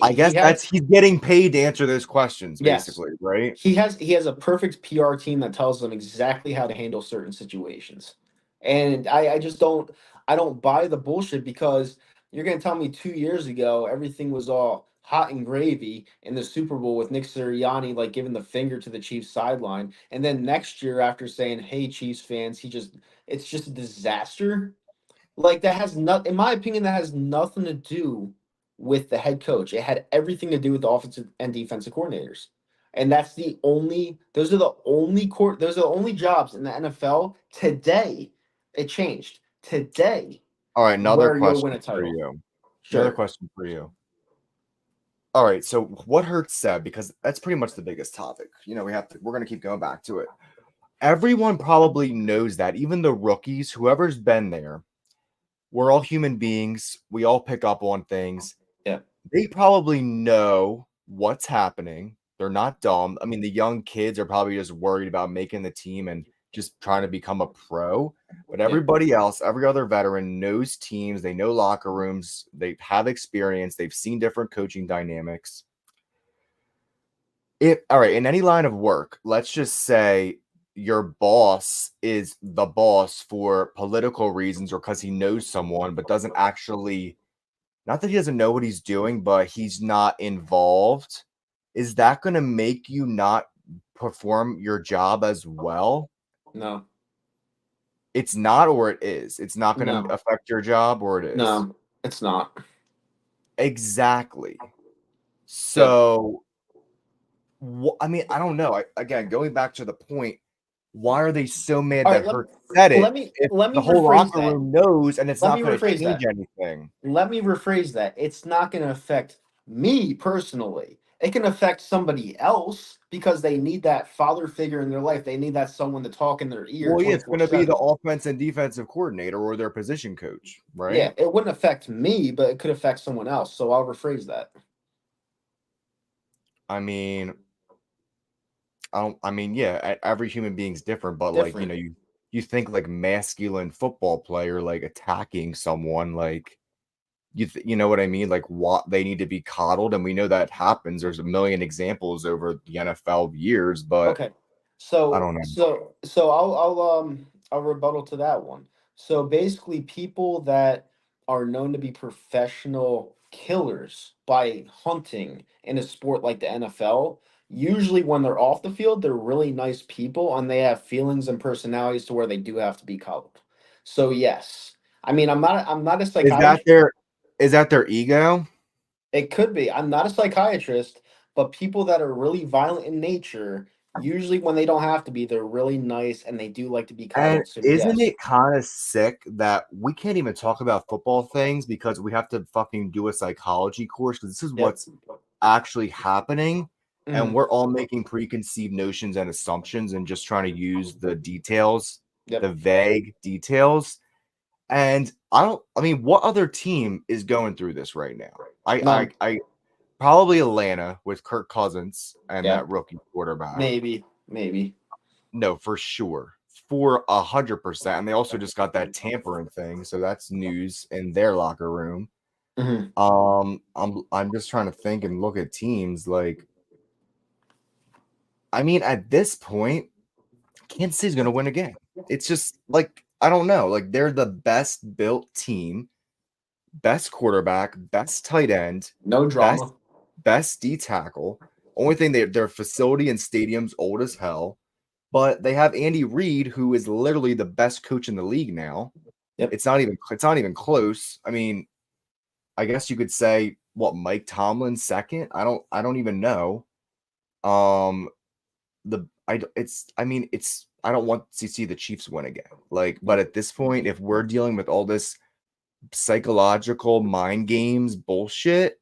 I He guess has he's getting paid to answer those questions, yes. basically, right? He has a perfect PR team that tells them exactly how to handle certain situations. And I just don't buy the bullshit because you're gonna tell me 2 years ago everything was all hot and gravy in the Super Bowl with Nick Sirianni like giving the finger to the Chiefs sideline. And then next year after saying, hey Chiefs fans, it's just a disaster. Like that has not, in my opinion, that has nothing to do with the head coach. It had everything to do with the offensive and defensive coordinators. And those are the only jobs in the NFL today. It changed today All right, another where you'll win question a for title. you. Another Sure. question for you. All right, so what Hurts said, because that's pretty much the biggest topic. We're gonna keep going back to it. Everyone probably knows that, even the rookies, whoever's been there, we're all human beings. We all pick up on things. Yeah. They probably know what's happening. They're not dumb. I mean, the young kids are probably just worried about making the team and just trying to become a pro. But Yeah. everybody else, every other veteran knows teams, they know locker rooms, they have experience, they've seen different coaching dynamics. All right, in any line of work, let's just say your boss is the boss for political reasons or because he knows someone, but doesn't actually, not that he doesn't know what he's doing, but he's not involved. Is that going to make you not perform your job as well? No. It's not, or it is. It's not going to No. affect your job, or it is. No. It's not. Exactly. Yeah. So, I mean, I don't know. Again, going back to the point, why are they so mad All that right, Hurts said it let me if let the me whole rephrase locker that. room knows and it's Let not me going to rephrase change that. anything? Let me rephrase that. It's not going to affect me personally. It can affect somebody else because they need that father figure in their life. They need that someone to talk in their ear Well, yeah, it's going to be the 24/7. offense and defensive coordinator or their position coach, Yeah, right? it wouldn't affect me, but it could affect someone else. So I'll rephrase that. I mean, I mean, yeah, every human being's different, but like, Different. you think like masculine football player like attacking someone, like you know what I mean? Like what they need to be coddled, and we know that happens. There's a million examples over the NFL years, but Okay. I So don't know. so I'll rebuttal to that one. So basically people that are known to be professional killers by hunting in a sport like the NFL, usually when they're off the field, they're really nice people and they have feelings and personalities to where they do have to be coddled. So yes. I mean, I'm not a Is that psychiatrist. their is that their ego? It could be. I'm not a psychiatrist, but people that are really violent in nature, usually when they don't have to be, they're really nice and they do like to be And cuddled. So isn't yes. it kind of sick that we can't even talk about football things because we have to fucking do a psychology course because this is Yep. what's actually happening, and Mhm. we're all making preconceived notions and assumptions and just trying to use the details, the Yep. vague details. And I mean, what other team is going through this right now? None. I probably Atlanta with Kirk Cousins and Yeah. that rookie quarterback. Maybe. Maybe. No, for sure. For 100%. And they also just got that tampering thing, so that's news in their locker room. Mhm. I'm just trying to think and look at teams like I mean, at this point, Kansas City's gonna win again. It's just like I don't know, like they're the best built team, best quarterback, best tight end, No best drama. best D tackle. Only thing their facility and stadium's old as hell, but they have Andy Reid, who is literally the best coach in the league now. Yep. It's not even close. I mean, I guess you could say what Mike Tomlin second. I don't even know. Um, the I it's I mean it's I don't want to see the Chiefs win again. Like, but at this point, if we're dealing with all this psychological mind games bullshit,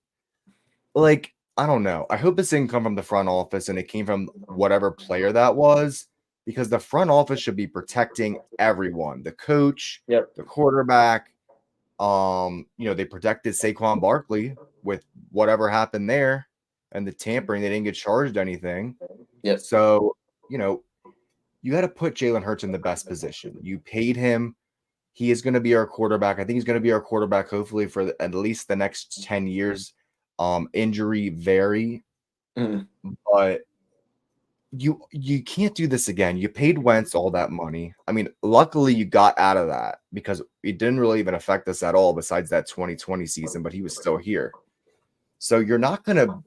like I don't know. I hope this didn't come from the front office and it came from whatever player that was, because the front office should be protecting everyone, the coach, Yep. the quarterback. They protected Saquon Barkley with whatever happened there and the tampering. They didn't get charged anything. Yep. So, you know, you got to put Jalen Hurts in the best position. You paid him. He is going to be our quarterback. I think he's going to be our quarterback, hopefully, for at least the next 10 years. Injury vary, Mhm. but you can't do this again. You paid Wentz all that money. I mean, luckily you got out of that because it didn't really even affect us at all besides that 2020 season, but he was still here. So you're not going to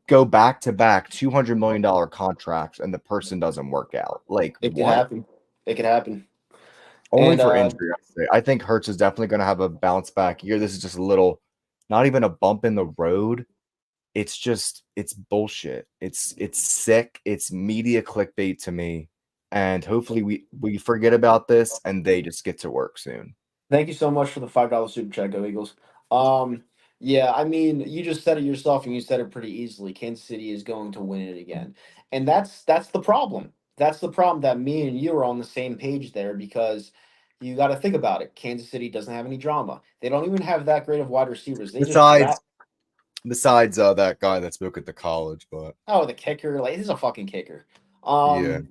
go back to back $200 million contracts and the person doesn't work out. Like It could what? happen. It could happen. Only And for injury, I say. I think Hertz is definitely going to have a bounce back year. This is just a little, not even a bump in the road. It's bullshit. It's sick. It's media clickbait to me. And hopefully we forget about this and they just get to work soon. thank you so much for the $5 super chat, Go Eagles. Yeah, I mean, you just said it yourself, and you said it pretty easily. Kansas City is going to win it again, and that's the problem. That's the problem that me and you are on the same page there because you got to think about it. Kansas City doesn't have any drama. They don't even have that great of wide receivers. They just Besides draft. besides that guy that spoke at the college, but Oh, the kicker, like he's a fucking kicker. yeah. Um,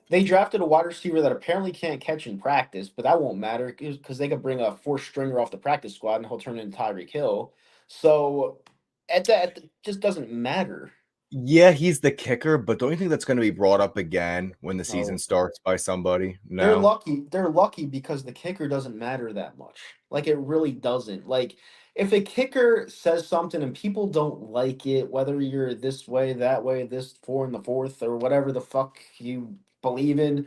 They drafted a wide receiver that apparently can't catch in practice, but that won't matter because they could bring a fourth stringer off the practice squad and he'll turn into Tyreek Hill. So just doesn't matter. Yeah, he's the kicker, but don't you think that's going to be brought up again when the season No, starts by somebody? they're No. lucky. They're lucky because the kicker doesn't matter that much. Like it really doesn't. Like if a kicker says something and people don't like it, whether you're this way, that way, this four and the fourth, or whatever the fuck you believe in,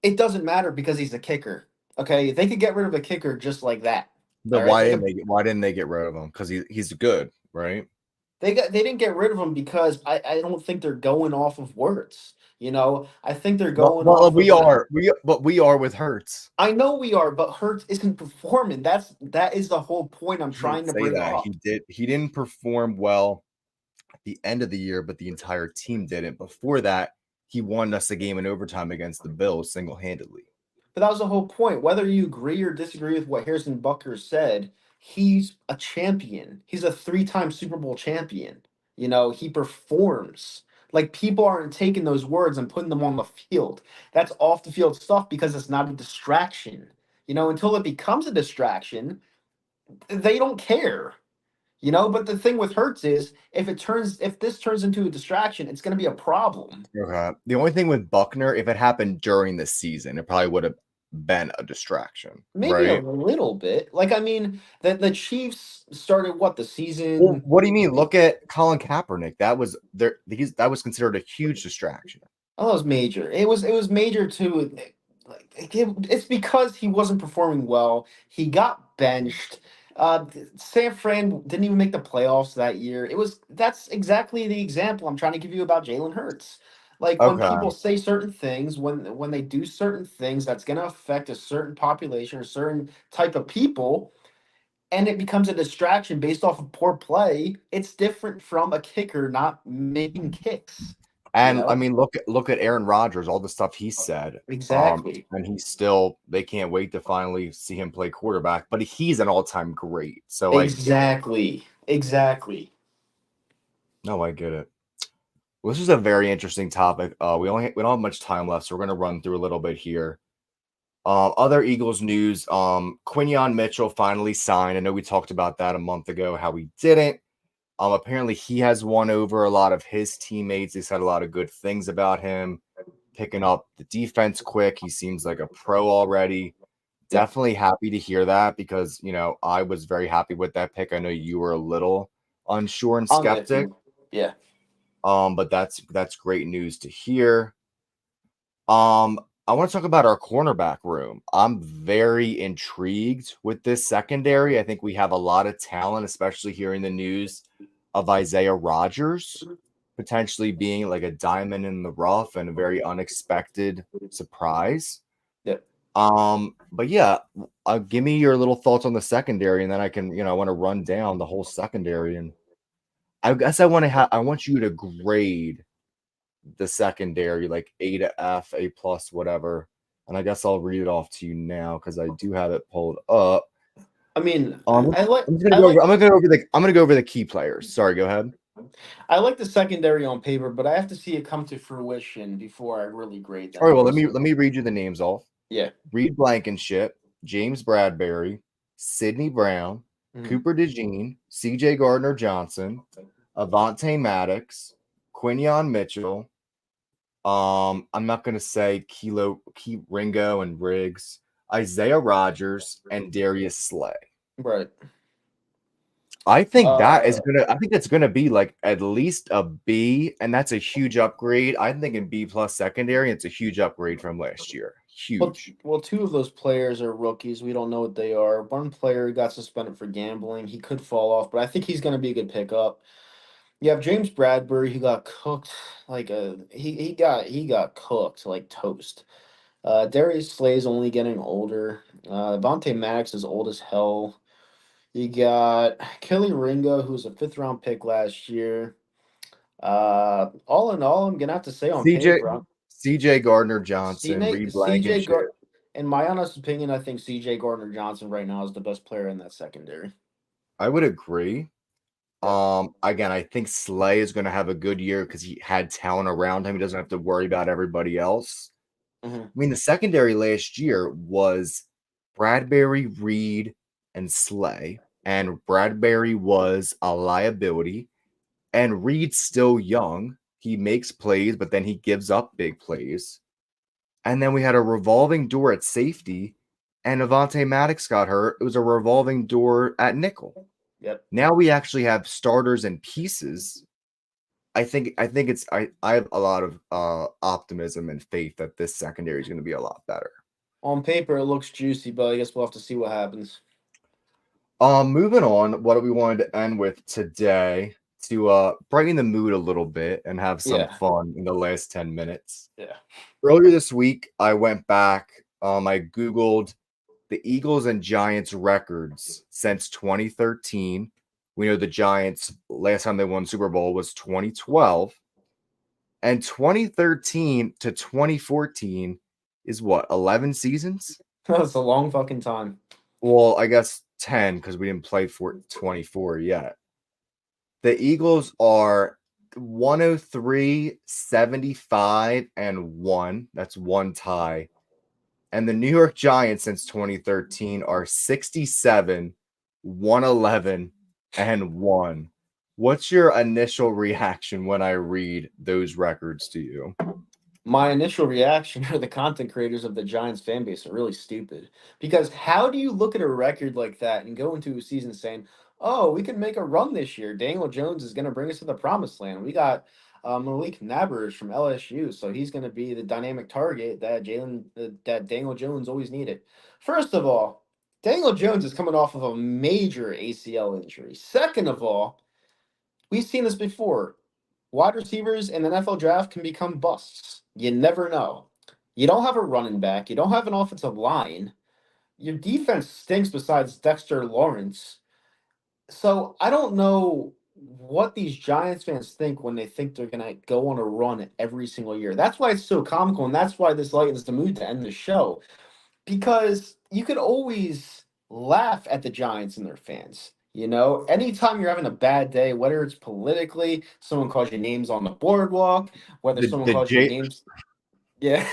it doesn't matter because he's a kicker. Okay, they could get rid of a kicker just like that. But All right, why didn't they get rid of him? Because he's good, right? they didn't get rid of him because I don't think they're going off of words. I think they're Well, going well, off we of. are we are with Hertz. I know we are, but Hurts isn't performing. That is the whole point I'm I didn't trying to say bring that. up. He didn't perform well at the end of the year, but the entire team didn't. Before that, he won us a game in overtime against the Bills single-handedly. But that was the whole point. Whether you agree or disagree with what Harrison Bucker said, he's a champion. He's a three-time Super Bowl champion. He performs. Like people aren't taking those words and putting them on the field. That's off the field stuff because it's not a distraction. Until it becomes a distraction, they don't care. But the thing with Hertz is if this turns into a distraction, it's going to be a problem. Okay. The only thing with Buckner, if it happened during the season, it probably would have been a distraction, Maybe a right? little bit. Like I mean, the Chiefs started what the Well, season. what do you mean? Look at Colin Kaepernick. That was there. That was considered a huge distraction. Oh, it was major. It was major too. Like it's because he wasn't performing well. He got benched. San Fran didn't even make the playoffs that year. That's exactly the example I'm trying to give you about Jalen Hurts. Like when Okay. people say certain things, when they do certain things, that's going to affect a certain population or certain type of people, and it becomes a distraction based off of poor play. It's different from a kicker not making kicks. You And I know mean, look at Aaron Rodgers, all the stuff he said. exactly, And he's still they can't wait to finally see him play quarterback, but he's an all-time great. So I get it. exactly. No, I get it. Well, this is a very interesting topic. We don't have much time left, so we're gonna run through a little bit here. Other Eagles news. Quinyon Mitchell finally signed. I know we talked about that a month ago, how he didn't. Apparently he has won over a lot of his teammates. They said a lot of good things about him, picking up the defense quick. He seems like a pro already. Yep, Definitely happy to hear that because I was very happy with that pick. I know you were a little unsure and I'm skeptic. iffy. Yeah. But that's great news to hear. I want to talk about our cornerback room. I'm very intrigued with this secondary. I think we have a lot of talent, especially hearing the news of Isaiah Rodgers potentially being like a diamond in the rough and a very unexpected surprise. Yep. But yeah, give me your little thoughts on the secondary, and then I can, I want to run down the whole secondary, and I guess I want you to grade the secondary, like A to F, A plus, whatever. And I guess I'll read it off to you now because I do have it pulled up. I mean, Um, I like I'm just gonna I go over. like I'm gonna go over the key players. Sorry, go ahead. I like the secondary on paper, but I have to see it come to fruition before I really grade All them right, well personally. let me read you the names off. Yeah. Reed Blankenship, James Bradbury, Sidney Brown, Mhm. Cooper DeJean, C.J. Gardner Johnson, Avante Maddox, Quinyon Mitchell. I'm not gonna say Ringo and Riggs, Isaiah Rogers, and Darius Slay. Right. I think Uh, I think it's gonna be like at least a B, and that's a huge upgrade. I'm thinking B plus secondary. It's a huge upgrade from last year. well, Huge. two of those players are rookies. We don't know what they are. One player got suspended for gambling. He could fall off, but I think he's going to be a good pickup. You have James Bradbury, who got cooked like he got cooked like toast. Darius Slay's only getting older. Vontae Maddox is old as hell. You got Kelly Ringo, who's a fifth round pick last year. All in all, I'm gonna have to say on CJ paper, CJ Gardner Johnson, Reed CJ Blankenship. in my honest opinion, I think CJ Gardner Johnson right now is the best player in that secondary. I would agree. Yep. Again, I think Slay is going to have a good year because he had talent around him. He doesn't have to worry about everybody else. Hmm. I mean, the secondary last year was Bradbury, Reed, and Slay, and Bradbury was a liability, and Reed's still young. He makes plays, but then he gives up big plays. And then we had a revolving door at safety, and Avante Maddox got hurt. It was a revolving door at nickel. Yep. Now we actually have starters and pieces. I have a lot of optimism and faith that this secondary is going to be a lot better. On paper, it looks juicy, but I guess we'll have to see what happens. Moving on, what we wanted to end with today to brighten the mood a little bit and have some Yeah. fun in the last 10 minutes. Yeah. Earlier this week, I went back, I Googled the Eagles and Giants records since 2013. We know the Giants last time they won Super Bowl was 2012, and 2013 to 2014 is what, 11 seasons? That's a long fucking time. Well, I guess 10 because we didn't play for 24 yet. The Eagles are 103, 75, and 1. That's one tie. And the New York Giants since 2013 are 67, 111, and 1. What's your initial reaction when I read those records to you? My initial reaction are the content creators of the Giants fan base are really stupid. Because how do you look at a record like that and go into a season saying, "Oh, we can make a run this year. Daniel Jones is going to bring us to the promised land. We got Malik Nabers from LSU, so he's going to be the dynamic target that Daniel Jones always needed." First of all, Daniel Jones is coming off of a major ACL injury. Second of all, we've seen this before. Wide receivers in the NFL draft can become busts. You never know. You don't have a running back. You don't have an offensive line. Your defense stinks besides Dexter Lawrence. So I don't know what these Giants fans think when they think they're gonna go on a run every single year. That's why it's so comical, and that's why this lightens the mood to end the show. Because you could always laugh at the Giants and their fans. Anytime you're having a bad day, whether it's politically, someone calls you names on the boardwalk, whether The someone the calls you J names, yeah,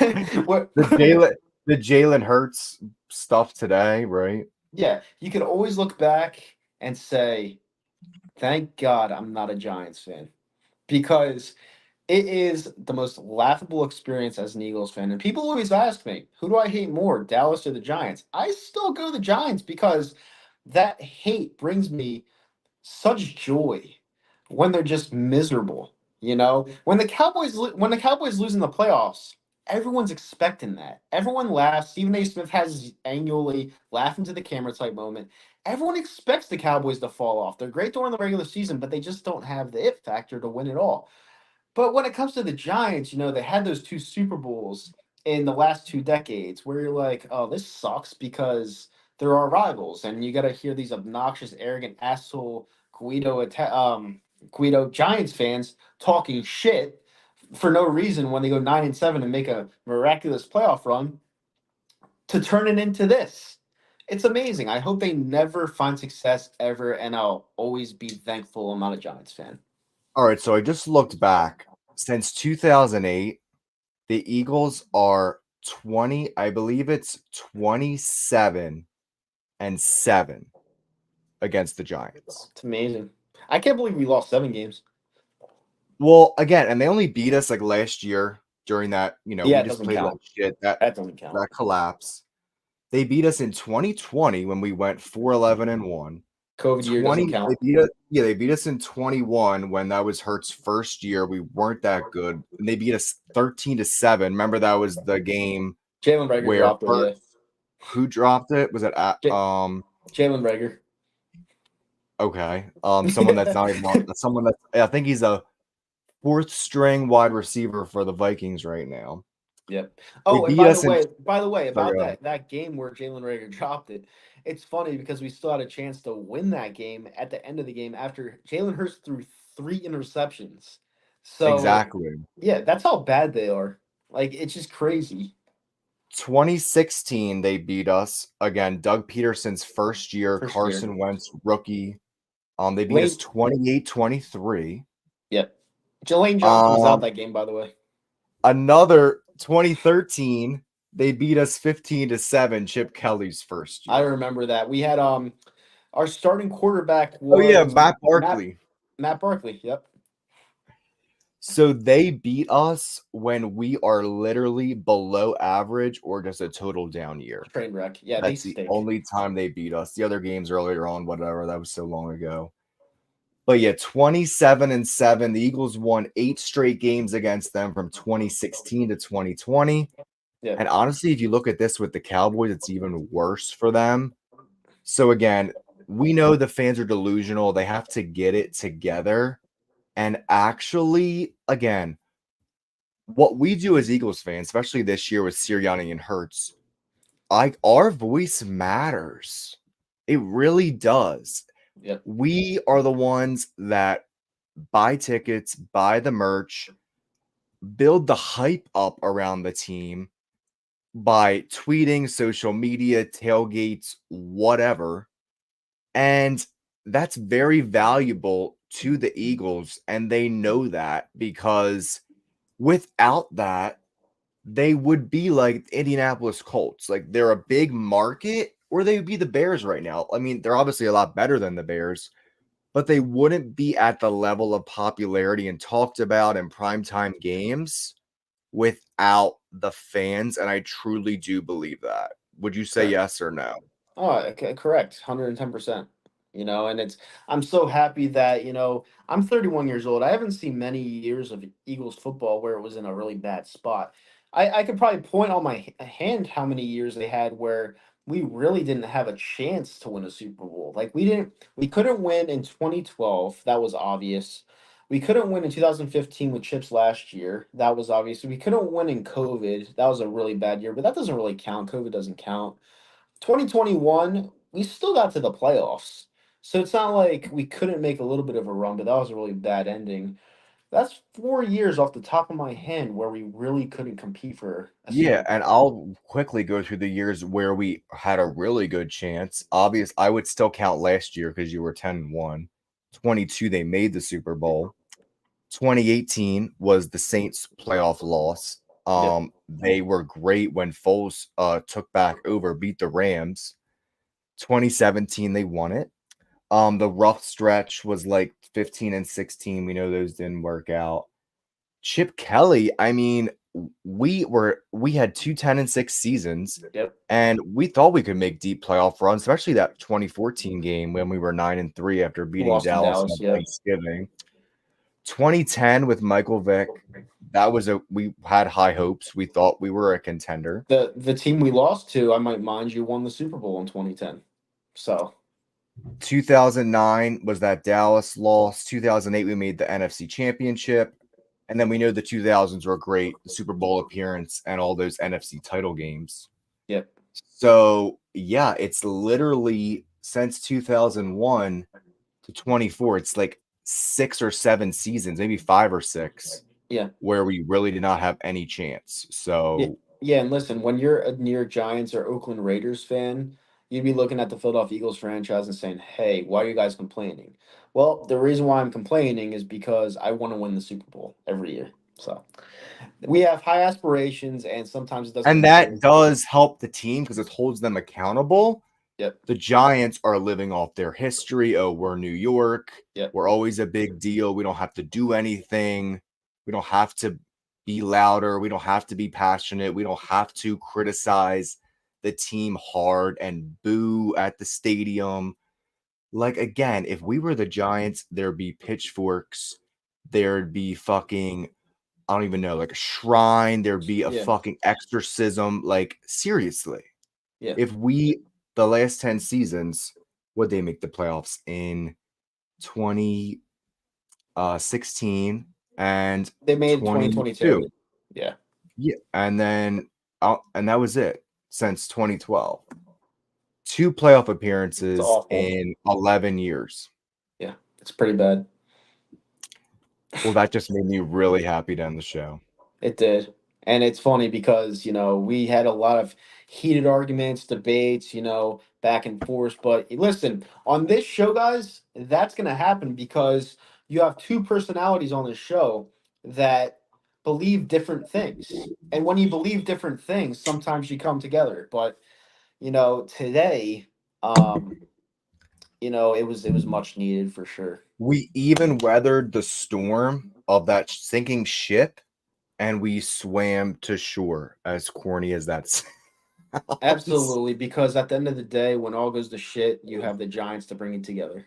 what, the Jalen the Jalen Hurts stuff today, right? yeah, you could always look back and say, "Thank God I'm not a Giants fan," because it is the most laughable experience as an Eagles fan. And people always ask me, who do I hate more, Dallas or the Giants? I still go the Giants because that hate brings me such joy when they're just miserable. When the Cowboys lose in the playoffs, everyone's expecting that. Everyone laughs. Stephen A. Smith has his annually laughing to the camera type moment. Everyone expects the Cowboys to fall off. They're great during the regular season, but they just don't have the it factor to win it all. But when it comes to the Giants, they had those two Super Bowls in the last 2 decades where you're like, oh, this sucks because they're our rivals, and you got to hear these obnoxious, arrogant, asshole Guido Giants fans talking shit for no reason when they go 9-7 and make a miraculous playoff run to turn it into this. It's amazing. I hope they never find success ever, and I'll always be thankful I'm not a Giants fan. All right, so I just looked back. Since 2008, the Eagles are 20, I believe it's 27-7 against the Giants. It's amazing. I can't believe we lost 7 games. Well, again, and they only beat us like last year during that, Yeah, we it just doesn't played like count. shit. That That doesn't count. that collapse. They beat us in 2020 when we went 4-11-1. COVID year doesn't 20 they count. beat us, yeah, they beat us in 21 when that was Hurt's first year. We weren't that good. And they beat us 13-7. Remember that was the game Jalen Rager where dropped it. Hurt, Yeah, who dropped it? Was it at J- Jalen Rager. okay. Someone that's not even someone that I think he's a fourth string wide receiver for the Vikings right now. Yep. They Oh, and beat by the us in way, sorry, about that game where Jalen Rager dropped it, it's funny because we still had a chance to win that game at the end of the game after Jalen Hurts threw 3 interceptions. So exactly. yeah, that's how bad they are. Like it's just crazy. 2016, they beat us again. Doug Peterson's first year, First year. Carson Wentz rookie. They beat us Lane. 28-23. Yep. Jelaine Johnson was out Um, that game, by the way. another 2013, they beat us 15-7. Chip Kelly's first I year. remember that. We had our starting quarterback Oh yeah, was Matt Matt Barkley. Matt Barkley. Yep. So they beat us when we are literally below average or just a total down year. Train wreck. Yeah, they That's the stink. only time they beat us. The other games earlier on, whatever, that was so long ago. But yeah, 27-7. The Eagles won 8 straight games against them from 2016 to 2020. Yeah. And honestly, if you look at this with the Cowboys, it's even worse for them. So again, we know the fans are delusional. They have to get it together. And actually, again, what we do as Eagles fans, especially this year with Sirianni and Hurts, our voice matters. It really does. Yep. We are the ones that buy tickets, buy the merch, build the hype up around the team by tweeting, social media, tailgates, whatever. And that's very valuable to the Eagles. And they know that because without that, they would be like Indianapolis Colts. Like they're a big market, or they would be the Bears right now. I mean, they're obviously a lot better than the Bears, but they wouldn't be at the level of popularity and talked about in primetime games without the fans. And I truly do believe that. Would you say Correct. yes or no? Oh, okay, correct. 110%. And I'm so happy that, I'm 31 years old. I haven't seen many years of Eagles football where it was in a really bad spot. I could probably point on my hand how many years they had where we really didn't have a chance to win a Super Bowl. Like we couldn't win in 2012. That was obvious. We couldn't win in 2015 with chips last year. That was obvious. We couldn't win in COVID. That was a really bad year, but that doesn't really count. COVID doesn't count. 2021, we still got to the playoffs. So it's not like we couldn't make a little bit of a run, but that was a really bad ending. That's 4 years off the top of my head where we really couldn't compete for a Yeah, Super and Bowl. I'll quickly go through the years where we had a really good chance. Obvious, I would still count last year because you were 10-1. 22, they made the Super Bowl. 2018 was the Saints playoff loss. Yep. They were great when Foles took back over, beat the Rams. 2017, they won it. The rough stretch was like 15 and 16. We know those didn't work out. Chip Kelly, I mean, we had 2 10-6 seasons, Yep. and we thought we could make deep playoff runs, especially that 2014 game when we were 9-3 after beating Lost to Dallas Dallas. on Yep. Thanksgiving. 2010 with Michael Vick, we had high hopes. We thought we were a contender. The team we lost to, I might mind you, won the Super Bowl in 2010. So 2009 was that Dallas loss. 2008 we made the NFC Championship. And then we know the 2000s were great, the Super Bowl appearance and all those NFC title games. yep. So, yeah, it's literally since 2001 to 24, it's like 6 or 7 seasons, maybe 5 or 6, Yeah. where we really did not have any chance. Yeah. So, Yeah, and listen, when you're a New York Giants or Oakland Raiders fan, you'd be looking at the Philadelphia Eagles franchise and saying, "Hey, why are you guys complaining?" Well, the reason why I'm complaining is because I want to win the Super Bowl every year. So we have high aspirations, and sometimes it doesn't and materialize. that does help the team because it holds them accountable. Yep. The Giants are living off their history. Oh, we're New York. Yep. We're always a big deal. We don't have to do anything. We don't have to be louder. We don't have to be passionate. We don't have to criticize the team hard and boo at the stadium. Like, again, if we were the Giants, there'd be pitchforks. There'd be fucking, I don't even know, like a shrine. There'd be a Yeah. fucking exorcism. Like, seriously. Yeah. If the last 10 seasons, would they make the playoffs in 2016 and They made 2022. 22? Yeah. Yeah, and then and that was it since 2012. 2 playoff It's appearances awful. in 11 years. Yeah. It's pretty bad. Well, that just made me really happy to end the show. It did. And it's funny because, we had a lot of heated arguments, debates, back and forth. But listen, on this show, guys, that's going to happen because you have two personalities on this show that believe different things. And when you believe different things, sometimes you come together. But, today, it was much needed for sure. We even weathered the storm of that sinking ship and we swam to shore, as corny as that sounds. Absolutely, because at the end of the day, when all goes to shit, you have the Giants to bring it together.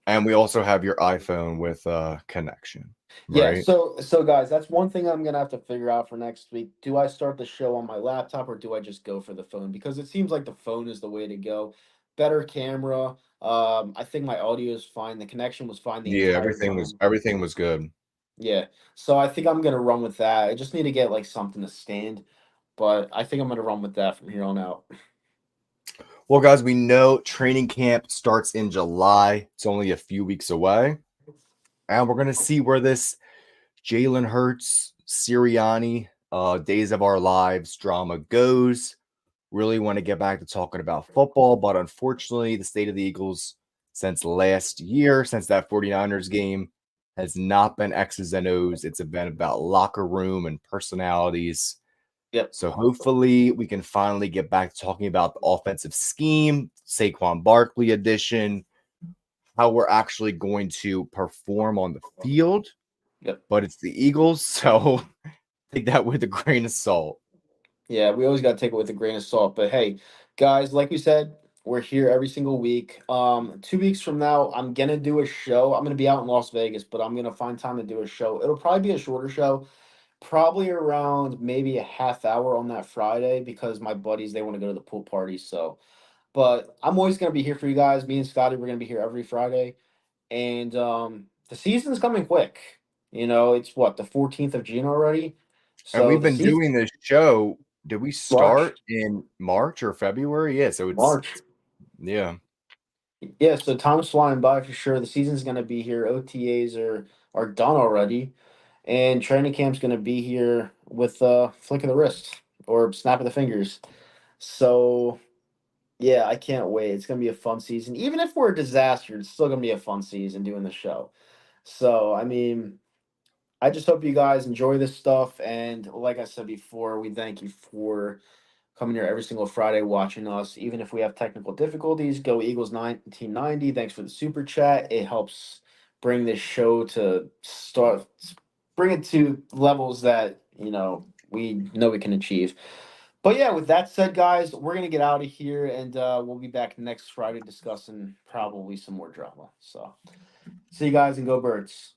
And we also have your iPhone with connection, Yeah, right? so guys, that's one thing I'm gonna have to figure out for next week. Do I start the show on my laptop or do I just go for the phone? Because it seems like the phone is the way to go. Better camera. I think my audio is fine. The connection was fine the Yeah, entire time. everything was good. Yeah. So I think I'm gonna run with that. I just need to get like something to stand, but I think I'm gonna run with that from here on out. Well, guys, we know training camp starts in July. It's only a few weeks away. And we're gonna see where this Jalen Hurts, Sirianni, Days of Our Lives drama goes. Really want to get back to talking about football, but unfortunately, the state of the Eagles since last year, since that 49ers game, has not been X's and O's. It's been about locker room and personalities. Yep. So hopefully we can finally get back to talking about the offensive scheme, Saquon Barkley edition, how we're actually going to perform on the field. Yep. But it's the Eagles, so take that with a grain of salt. Yeah, we always got to take it with a grain of salt. But hey, guys, like we said, we're here every single week. 2 weeks from now, I'm gonna do a show. I'm gonna be out in Las Vegas, but I'm gonna find time to do a show. It'll probably be a shorter show. Probably around maybe a half hour on that Friday because my buddies they want to go to the pool party. So, but I'm always gonna be here for you guys. Me and Scotty, we're gonna be here every Friday, and the season's coming quick. You know, it's what, the 14th of June already. And So we've the been season doing this show. Did we March, start in March or February? Yeah, so March. yeah. Yeah, so time's flying by for sure. The season's gonna be here. OTAs are done already, and training camp's gonna be here with a flick of the wrist or snap of the fingers. So yeah, I can't wait. It's gonna be a fun season. Even if we're a disaster, it's still gonna be a fun season doing the show. So I mean, I just hope you guys enjoy this stuff. And like I said before, we thank you for coming here every single Friday watching us. Even if we have technical difficulties, go Eagles 1990. Thanks for the super chat. It helps bring this show to start, bring it to levels that, we know we can achieve. But yeah, with that said, guys, we're going to get out of here and we'll be back next Friday discussing probably some more drama. So see you guys and go Birds.